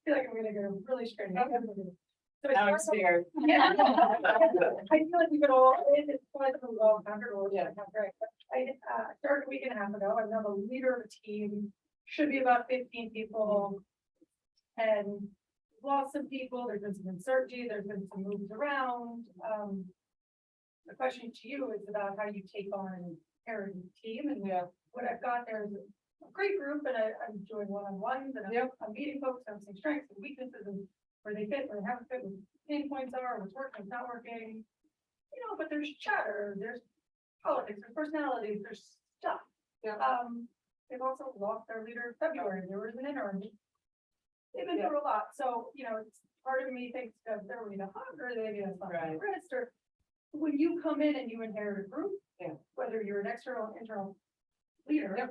feel like I'm gonna go really straight. So now I'm scared. Yeah. I feel like we could all, it's like we've all covered or right. But I started a week and a half ago. I'm now the leader of a team, should be about 15 people. And lost some people, there's been some uncertainty, there's been some moves around. The question to you is about how you take on parenting team, and what I've got there is a great group, and I'm doing one-on-ones, and I'm meeting folks, I'm seeing strengths and weaknesses, and where they fit, where they haven't fit, what pain points are, what's working, what's not working. But there's chatter, there's politics, there's personalities, there's stuff. They've also lost their leader in February. There was an interim. They've been through a lot. So, it's part of me thinks that they're really a hug, or they need a wrist, or when you come in and you inherit a group, whether you're an external or internal leader,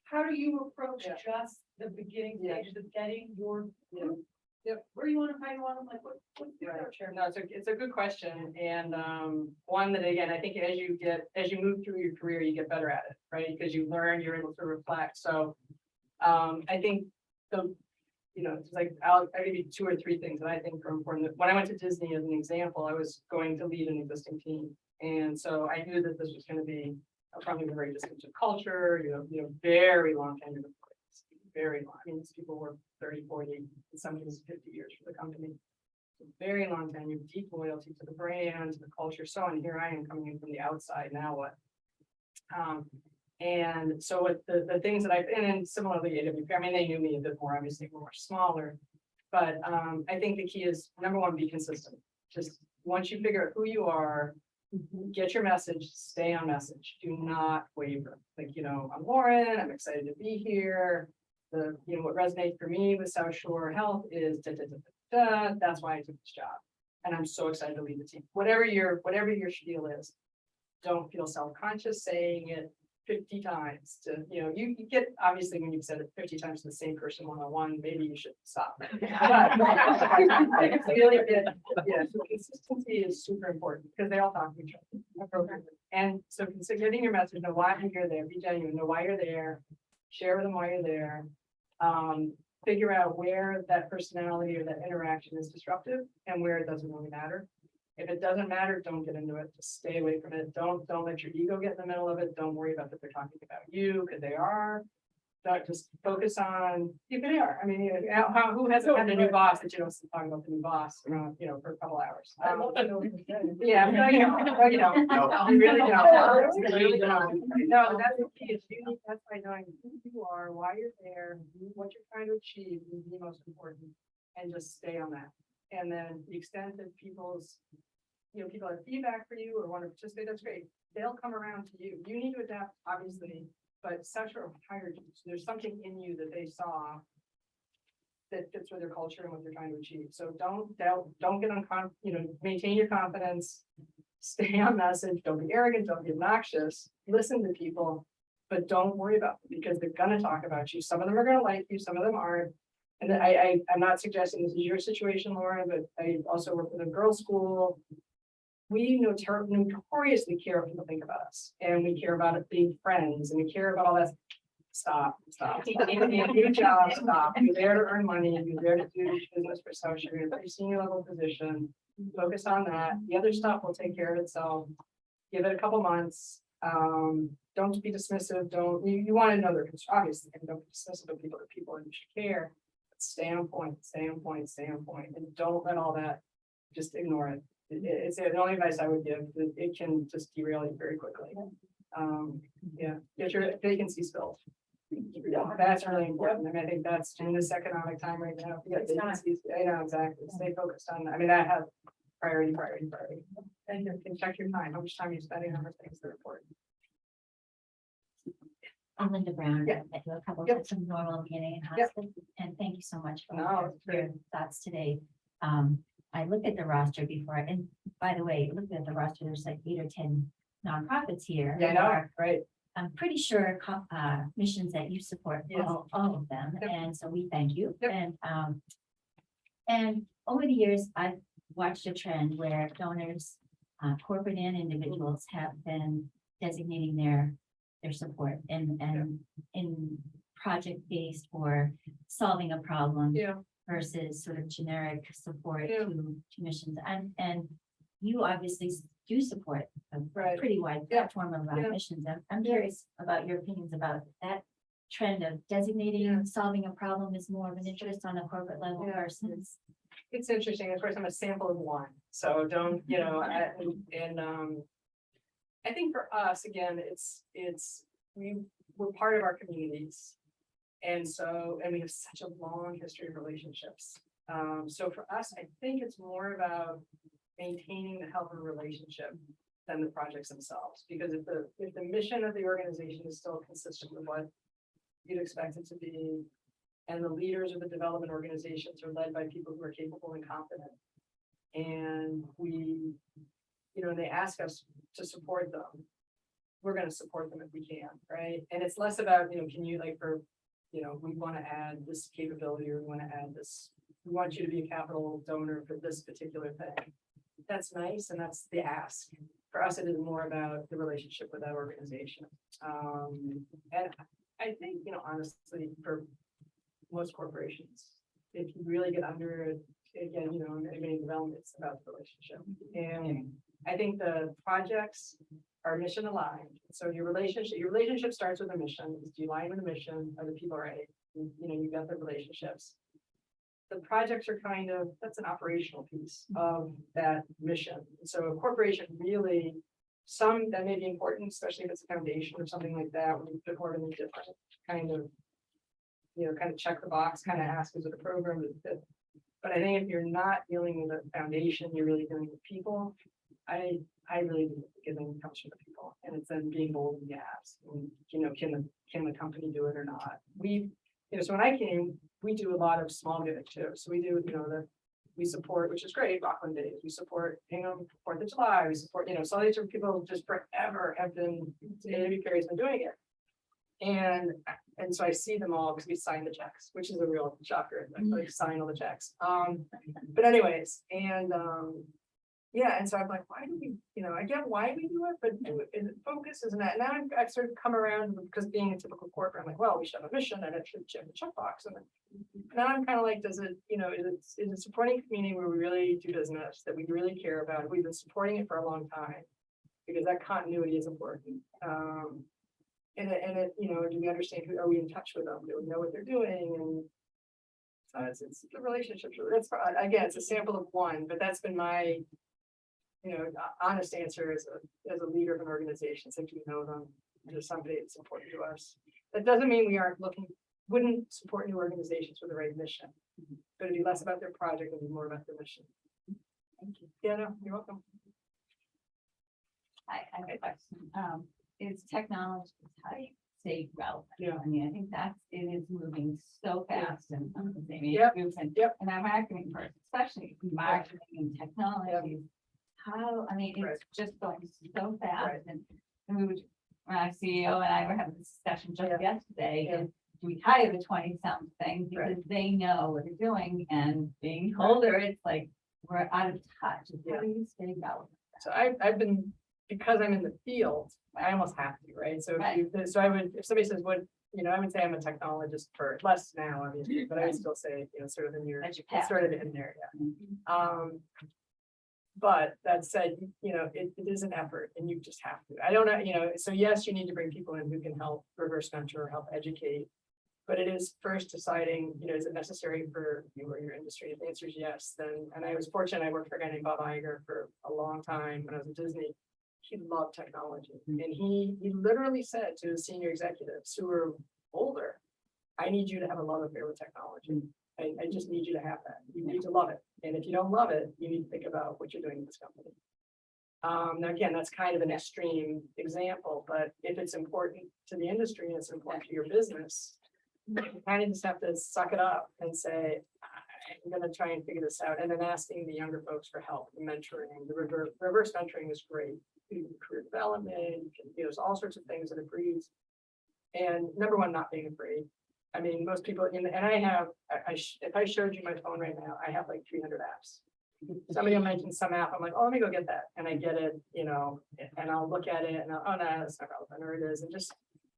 how do you approach just the beginning stages of getting your group? Where you want to find one? Like, what's the approach here? No, it's a good question, and one that, again, I think as you move through your career, you get better at it, right? Because you learn, you're able to reflect. So I think it's like I'll give you 2 or 3 things that I think are important. When I went to Disney as an example, I was going to lead an existing team, and so I knew that this was going to be probably a very distinctive culture. Very long tenure employees, very long. I mean, these people were 30, 40, in some cases 50 years for the company. So very long tenure, deep loyalty to the brand, to the culture. So on, here I am coming in from the outside. Now what? And so what the things that and similarly AWP, I mean, they knew me a bit more, obviously we're much smaller, but I think the key is, number one, be consistent. Just once you figure out who you are, get your message, stay on message, do not waver. Like, I'm Lauren, I'm excited to be here. What resonates for me with South Shore Health is that's why I took this job. And I'm so excited to lead the team. Whatever your spiel is, don't feel self-conscious saying it 50 times to, you get, obviously when you've said it 50 times to the same person one-on-one, maybe you should stop. But it's really good. So consistency is super important because they all talk to each other appropriately. And so getting your message, know why you're there, be genuine, know why you're there, share with them why you're there, figure out where that personality or that interaction is disruptive and where it doesn't really matter. If it doesn't matter, don't get into it. Just stay away from it. Don't let your ego get in the middle of it. Don't worry about that they're talking about you, because they are. Don't just focus on if they are. I mean, who hasn't had a new boss that you don't talk about the new boss, for a couple hours. Yeah, you really don't. You really don't. No, that's the key. Is you need, that's by knowing who you are, why you're there, what you're trying to achieve is the most important, and just stay on that. And then the extent that people have feedback for you or want to participate, that's great. They'll come around to you. You need to adapt, obviously, but South Shore hired you. So there's something in you that they saw that fits with their culture and what they're trying to achieve. So don't get maintain your confidence, stay on message, don't be arrogant, don't be obnoxious, listen to people, but don't worry about them because they're gonna talk about you. Some of them are gonna like you, some of them aren't. And I'm not suggesting this is your situation, Laura, but I also work with a girls' school. we notoriously care what people think about us, and we care about it being friends, and we care about all that. Stop. Your job, stop. You're there to earn money, you're there to do business for social, you're a senior level position. Focus on that. The other stuff will take care of itself. Give it a couple months. Don't be dismissive. You want to know their concerns, obviously, and don't be dismissive of people and you should care. But stay on point, and don't let all that, just ignore it. It's the only advice I would give. It can just derail you very quickly. Yeah, get your vacancies filled. That's really important. I mean, I think that's in this economic time right now. Yeah, vacancies, I know, exactly. Stay focused on that. I mean, I have priority. And you can check your time, how much time you're spending on the things that are important. I'm Linda Brown. Yeah. I do a couple Yep. of some normal beginning and Yep. hospice, and thank you so much for No, it's your thoughts today. I looked at the roster before, and by the way, looking at the roster, there's like 8 or 10 nonprofits here. Yeah, I who know, are, right. I'm pretty sure missions that you support, Yes. all of them, Yep. and so we thank you. Yep. And over the years, I've watched a trend where donors, corporate and individuals, have been designating their support and in project-based or solving a problem Yeah, versus sort of generic support Yeah. to missions. And you obviously do support a Right. pretty wide Yeah. platform of Yeah. missions. I'm Yeah. curious about your opinions about that trend of designating Yeah. solving a problem is more of an interest on a corporate level Yeah. versus. it's interesting. Of course, I'm a sample of one, so don't, I think for us, again, we're part of our communities. And we have such a long history of relationships. So for us, I think it's more about maintaining the health of a relationship than the projects themselves. Because if the mission of the organization is still consistent with what you'd expect it to be, and the leaders of the development organizations are led by people who are capable and competent, and they ask us to support them, we're going to support them if we can, right? And it's less about, can you we want to add this capability, or we want to add this, we want you to be a capital donor for this particular thing. That's nice, and that's the ask. For us, it is more about the relationship with that organization. And I think, honestly, for most corporations, if you really get under it, again, in many developments, about the relationship. And I think the projects are mission aligned. So your relationship starts with a mission. Do you align with the mission? Are the people right? You've got the relationships. The projects are that's an operational piece of that mission. So a corporation really, some that may be important, especially if it's a foundation or something like that, when you put more of a different kind of check the box, kind of ask, is it a program that fit? But I think if you're not dealing with a foundation, you're really dealing with people. I really think giving comes from the people, and it's then being bold in the ask. And, can the company do it or not? So when I came, we do a lot of small giving too. So we do, we support, which is great, Rockland Days. We support, 4th of July. We support, so all these are people just forever have been, AW Perry's been doing it. And so I see them all because we sign the checks, which is a real shocker. Like sign all the checks. But anyways, and so I'm like, why do we, I get why we do it, but focus isn't that. Now I've sort of come around, because being a typical corporate, I'm like, well, we should have a mission and it should check the checkbox. And now I'm kind of like, does it, is it supporting a community where we really do business, that we really care about? We've been supporting it for a long time, because that continuity is important. And do we understand are we in touch with them? Do we know what they're doing? And so it's the relationships. That's again, it's a sample of one, but that's been my, honest answer as a leader of an organization. So do we know them? And there's somebody that's important to us. That doesn't mean we wouldn't support new organizations with the right mission, but it'd be less about their project and be more about their mission. Thank you. Yeah, no, you're welcome. I have a question. Is technology, how do you stay relevant? Yeah. I mean, I think it is moving so fast and Yep. and I'm marketing person, especially marketing and technology. How, it's just going so fast. Right. And my CEO and I were having this discussion just yesterday. Yeah. And do we hire the 20-something because they know what they're doing, and being older, it's like we're out of touch. How do you stay relevant? So I've been, because I'm in the field, I almost have to, right? So if you, so I would, if somebody says, what, you know, I would say I'm a technologist for less now, obviously, but I would still say, you know, sort of in your, As you it's sort of in there, yeah. But that said, you know, it is an effort and you just have to. I don't know, you know, so yes, you need to bring people in who can help reverse mentor, help educate. But it is first deciding, you know, is it necessary for you or your industry? If the answer is yes, then, and I was fortunate, I worked for a guy named Bob Iger for a long time when I was at Disney. He loved technology and he literally said to his senior executives who were older, I need you to have a love affair with technology. I just need you to have that. You need to love it. And if you don't love it, you need to think about what you're doing in this company. Now, again, that's kind of an extreme example, but if it's important to the industry and it's important to your business, you kind of just have to suck it up and say, I'm gonna try and figure this out. And then asking the younger folks for help, the mentoring, the reverse mentoring is great. You can do career development, you can, you know, there's all sorts of things that it breeds. And number one, not being afraid. I mean, most people, and I have, if I showed you my phone right now, I have like 300 apps. Somebody will mention some app, I'm like, oh, let me go get that. And I get it, you know, and I'll look at it and I'll, oh, no, that's not relevant, or it is, and just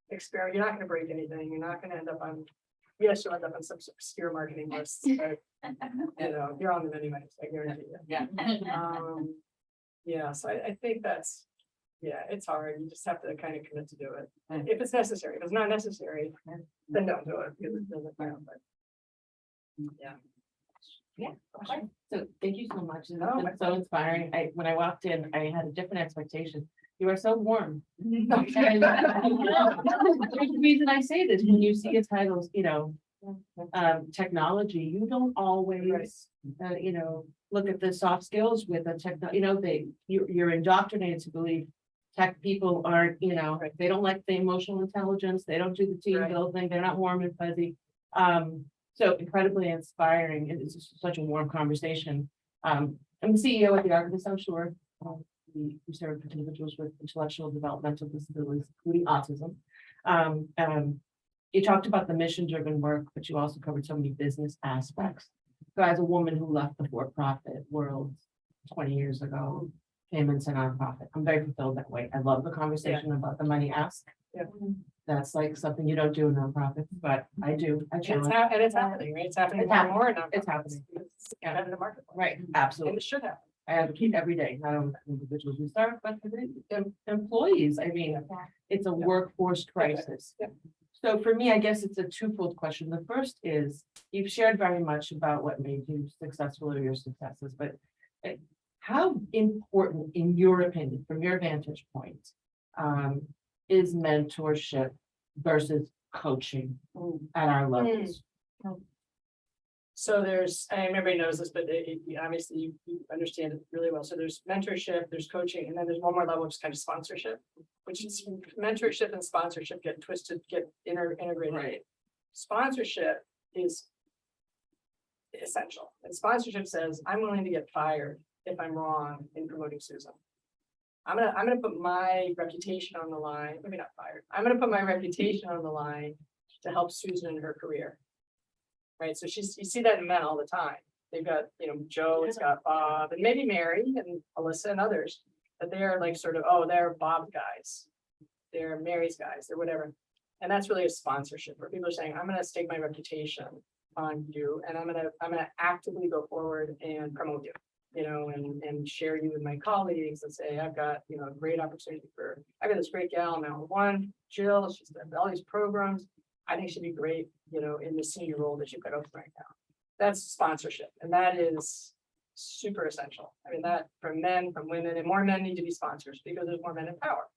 experiment. You're not gonna break anything. You're not gonna end up on, yes, you'll end up on some obscure marketing lists, but you know, you're on them anyways, I guarantee you. Yeah. Yeah, so I think that's, yeah, it's hard. You just have to kind of commit to do it. And if it's necessary, if it's not necessary, then don't do it because it doesn't count, but. Yeah. So thank you so much. It's No, been so inspiring. When I walked in, I had a different expectation. You are so warm. Mm-hmm. And there's a reason I say this, when you see a title, you know, technology, you don't always, you know, look at the soft skills with a you know, you're indoctrinated to believe tech people aren't, you know, they don't like the emotional intelligence, they don't do the team Right. building, they're not warm and fuzzy. So incredibly inspiring. It is just such a warm conversation. I'm the CEO at the Arc of the South Shore. We serve individuals with intellectual developmental disabilities, including autism. You talked about the mission-driven work, but you also covered so many business aspects. So as a woman who left the for-profit world 20 years ago, came into nonprofit, I'm very fulfilled that way. I love the conversation about the money ask. Yeah. That's like something you don't do in nonprofits, but I do. I And challenge. it's happening, right? It's happening It's more and happening. more now. It's happening. It's in the market. Right, And absolutely. it should happen. I advocate every day, not only for individuals who serve, but for the employees. I mean, it's a workforce crisis. Yeah. So for me, I guess it's a twofold question. The first is, you've shared very much about what made you successful or your successes, but how important, in your opinion, from your vantage point, is mentorship versus coaching at our levels? So there's, and everybody knows this, but obviously you understand it really well. So there's mentorship, there's coaching, and then there's one more level, which is kind of sponsorship, which is mentorship and sponsorship get twisted, get integrated. Right. Sponsorship is essential. And sponsorship says, I'm willing to get fired if I'm wrong in promoting Susan. I'm gonna put my reputation on the line, maybe not fired. I'm gonna put my reputation on the line to help Susan in her career. Right, so you see that in men all the time. They've got, you know, Joe, it's got Bob, and maybe Mary and Alyssa and others, but they're like sort of, oh, they're Bob's guys. They're Mary's guys, or whatever. And that's really a sponsorship where people are saying, I'm gonna stake my reputation on you, and I'm gonna actively go forward and promote you, you know, and share you with my colleagues and say, I've got, you know, a great opportunity I got this great gal now, Jill, she's done all these programs. I think she'd be great, you know, in the senior role that you've got open right now. That's sponsorship, and that is super essential. I mean, that from men, from women, and more men need to be sponsors because there's more men in power.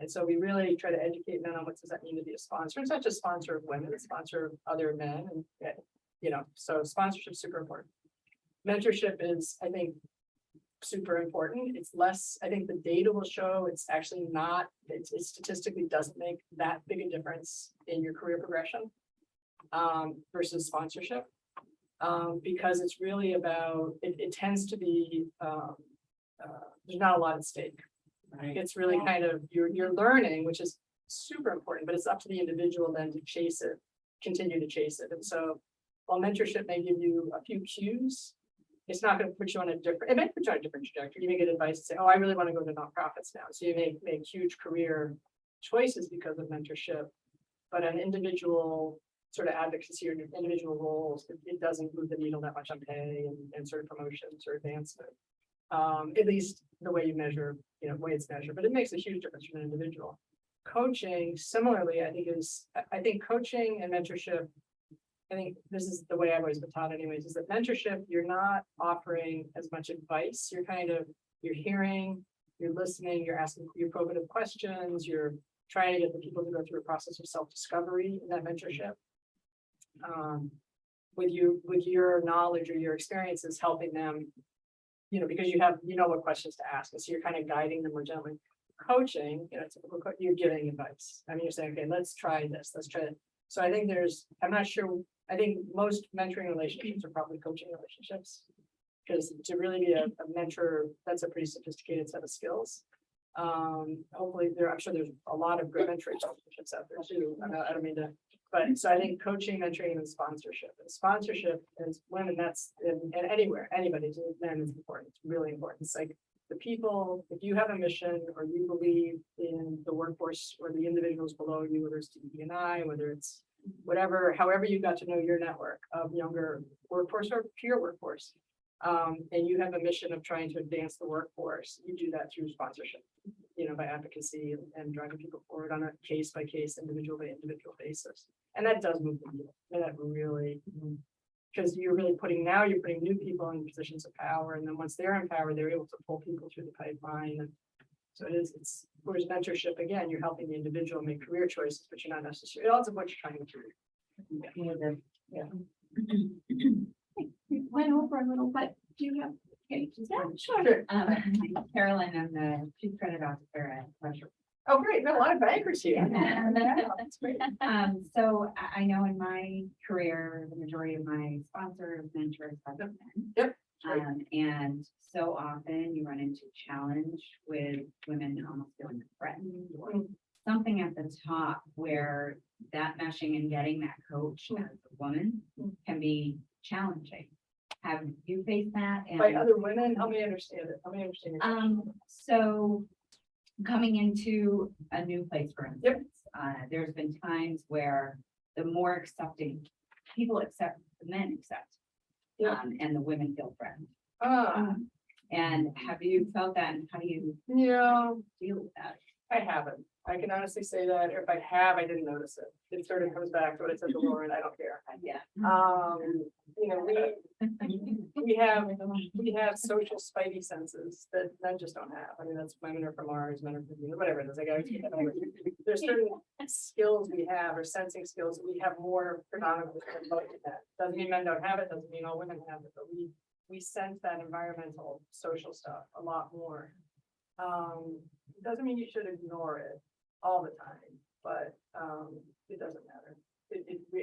And so we really try to educate men on what does that mean to be a sponsor. It's not just sponsor of women, it's sponsor of other men, and you know, so sponsorship is super important. Mentorship is, I think, super important. It's less, I think the data will show it's actually not, it statistically doesn't make that big a difference in your career progression versus sponsorship. Because it's really about, it tends to be, there's not a lot at stake. Right. It's really kind of, you're learning, which is super important, but it's up to the individual then to chase it, continue to chase it. And so while mentorship may give you a few cues, it's not gonna put you on a different, it may put you on a different trajectory. You may get advice and say, oh, I really want to go to nonprofits now. So you may make huge career choices because of mentorship. But an individual sort of advocacy or individual roles, it doesn't move the needle that much on pay and sort of promotions or advancement. At least the way you measure, way it's measured, but it makes a huge difference for an individual. Coaching, similarly, I think coaching and mentorship, I think this is the way I've always been taught anyways, is that mentorship, you're not offering as much advice. You're hearing, you're listening, you're asking your probative questions, you're trying to get the people to go through a process of self-discovery in that mentorship. With your knowledge or your experiences, helping them, because you know what questions to ask. And so you're kind of guiding them more gently. Coaching, you're giving advice. I mean, you're saying, okay, let's try this, let's try it. So I think I'm not sure, I think most mentoring relationships are probably coaching relationships. Because to really be a mentor, that's a pretty sophisticated set of skills. Hopefully I'm sure there's a lot of good mentoring relationships out there too. I don't mean to, but so I think coaching, mentoring, and sponsorship. And sponsorship is women, and anywhere, anybody, men is important. It's really important. It's like the people, if you have a mission or you believe in the workforce or the individuals below you, whether it's DE&I, whether it's whatever, however you got to know your network of younger workforce or peer workforce. And you have a mission of trying to advance the workforce, you do that through sponsorship, by advocacy and driving people forward on a case by case, individual by individual basis. And that does move the needle. And that really, because you're putting new people in positions of power. And then once they're in power, they're able to pull people through the pipeline. And so it's whereas mentorship, again, you're helping the individual make career choices, but you're not necessarily, it also what you're trying to do. We went over a little, but do you have? Okay, Sure. Carolyn, I'm the chief credit officer at Pleasure. Oh, great. Got a lot of bankers here. That's great. So I know in my career, the majority of my sponsors, mentors have been men. Yep. Right. And so often you run into challenge with women almost feeling threatened or something at the top where that meshing and getting that coach as a woman can be challenging. Have you faced that? By other women, help me understand it. Help me understand it. So coming into a new place, for instance, there's been times where the more accepting people accept, the men accept, and the women feel threatened. And have you felt that, and how do you deal with that? I haven't. I can honestly say that, or if I have, I didn't notice it. It sort of comes back to what I said to Lauren. I don't care. Yeah. We have social spidey senses that men just don't have. I mean, that's women are from Mars, men are from Venus, whatever it is. There's certain skills we have, or sensing skills that we have more predominantly than most of that. Doesn't mean men don't have it. Doesn't mean all women have it, but we sense that environmental social stuff a lot more. It doesn't mean you should ignore it all the time, but it doesn't matter.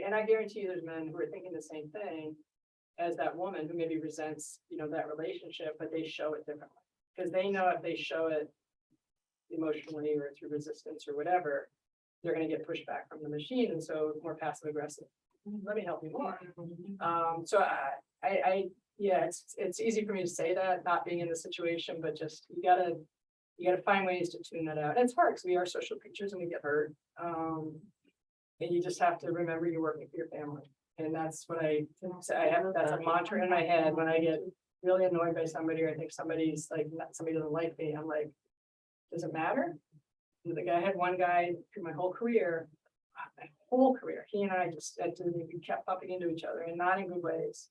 And I guarantee you there's men who are thinking the same thing as that woman who maybe resents, that relationship, but they show it differently. Because they know if they show it emotionally or through resistance or whatever, they're going to get pushback from the machine. And so more passive aggressive. Let me help you more. So it's easy for me to say that, not being in the situation, but just you gotta find ways to tune that out. And it's hard because we are social creatures and we get hurt. And you just have to remember you're working for your family. And that's what I say. That's a mantra in my head when I get really annoyed by somebody, or I think somebody doesn't like me. I'm like, does it matter? I had one guy through my whole career, he and I we kept bumping into each other and not in good ways.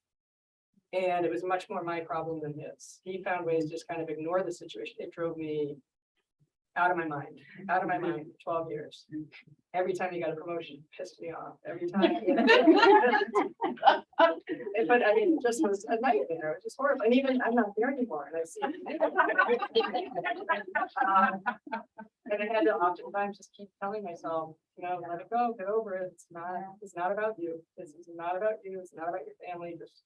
And it was much more my problem than his. He found ways to just kind of ignore the situation. It drove me out of my mind for 12 years. Every time he got a promotion, it pissed me off. Every time. But I mean, it just was a nightmare. It was just horrible. And even I'm not there anymore. And I see and I had to oftentimes just keep telling myself, let it go, get over it. It's not about you. This is not about you. It's not about your family. Just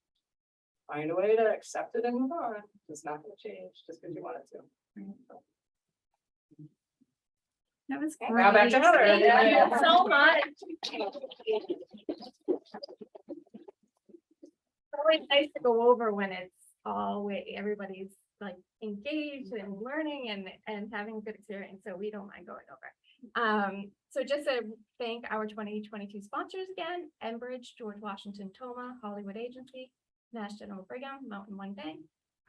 find a way to accept it and move on. It's not going to change just because you want it to. That was Now great. back to Heather. Thank you so much. It's always nice to go over when it's everybody's like engaged and learning and having a good experience, so we don't mind going over. So just to thank our 2022 sponsors again, Enbridge, George Washington Toma, Hollywood Agency, Mass General Brigham, Mountain One Bank,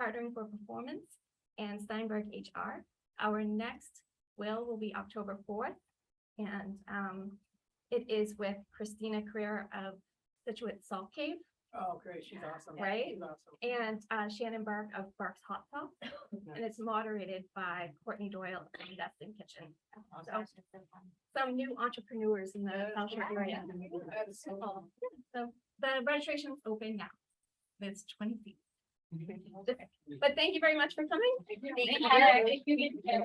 Partnering for Performance, and Steinberg HR. Our next will be October 4th, and it is with Christina Carrera of Situate Salt Cave Oh, great, she's awesome. Right? She's awesome. and Shannon Burke of Burke's Hot Sauce. And it's moderated by Courtney Doyle of Destin Kitchen. So some new entrepreneurs in the South Shore area. That's so cool. So the registration is open now. It's 20 feet. But thank you very much for coming. Thank you. Yeah.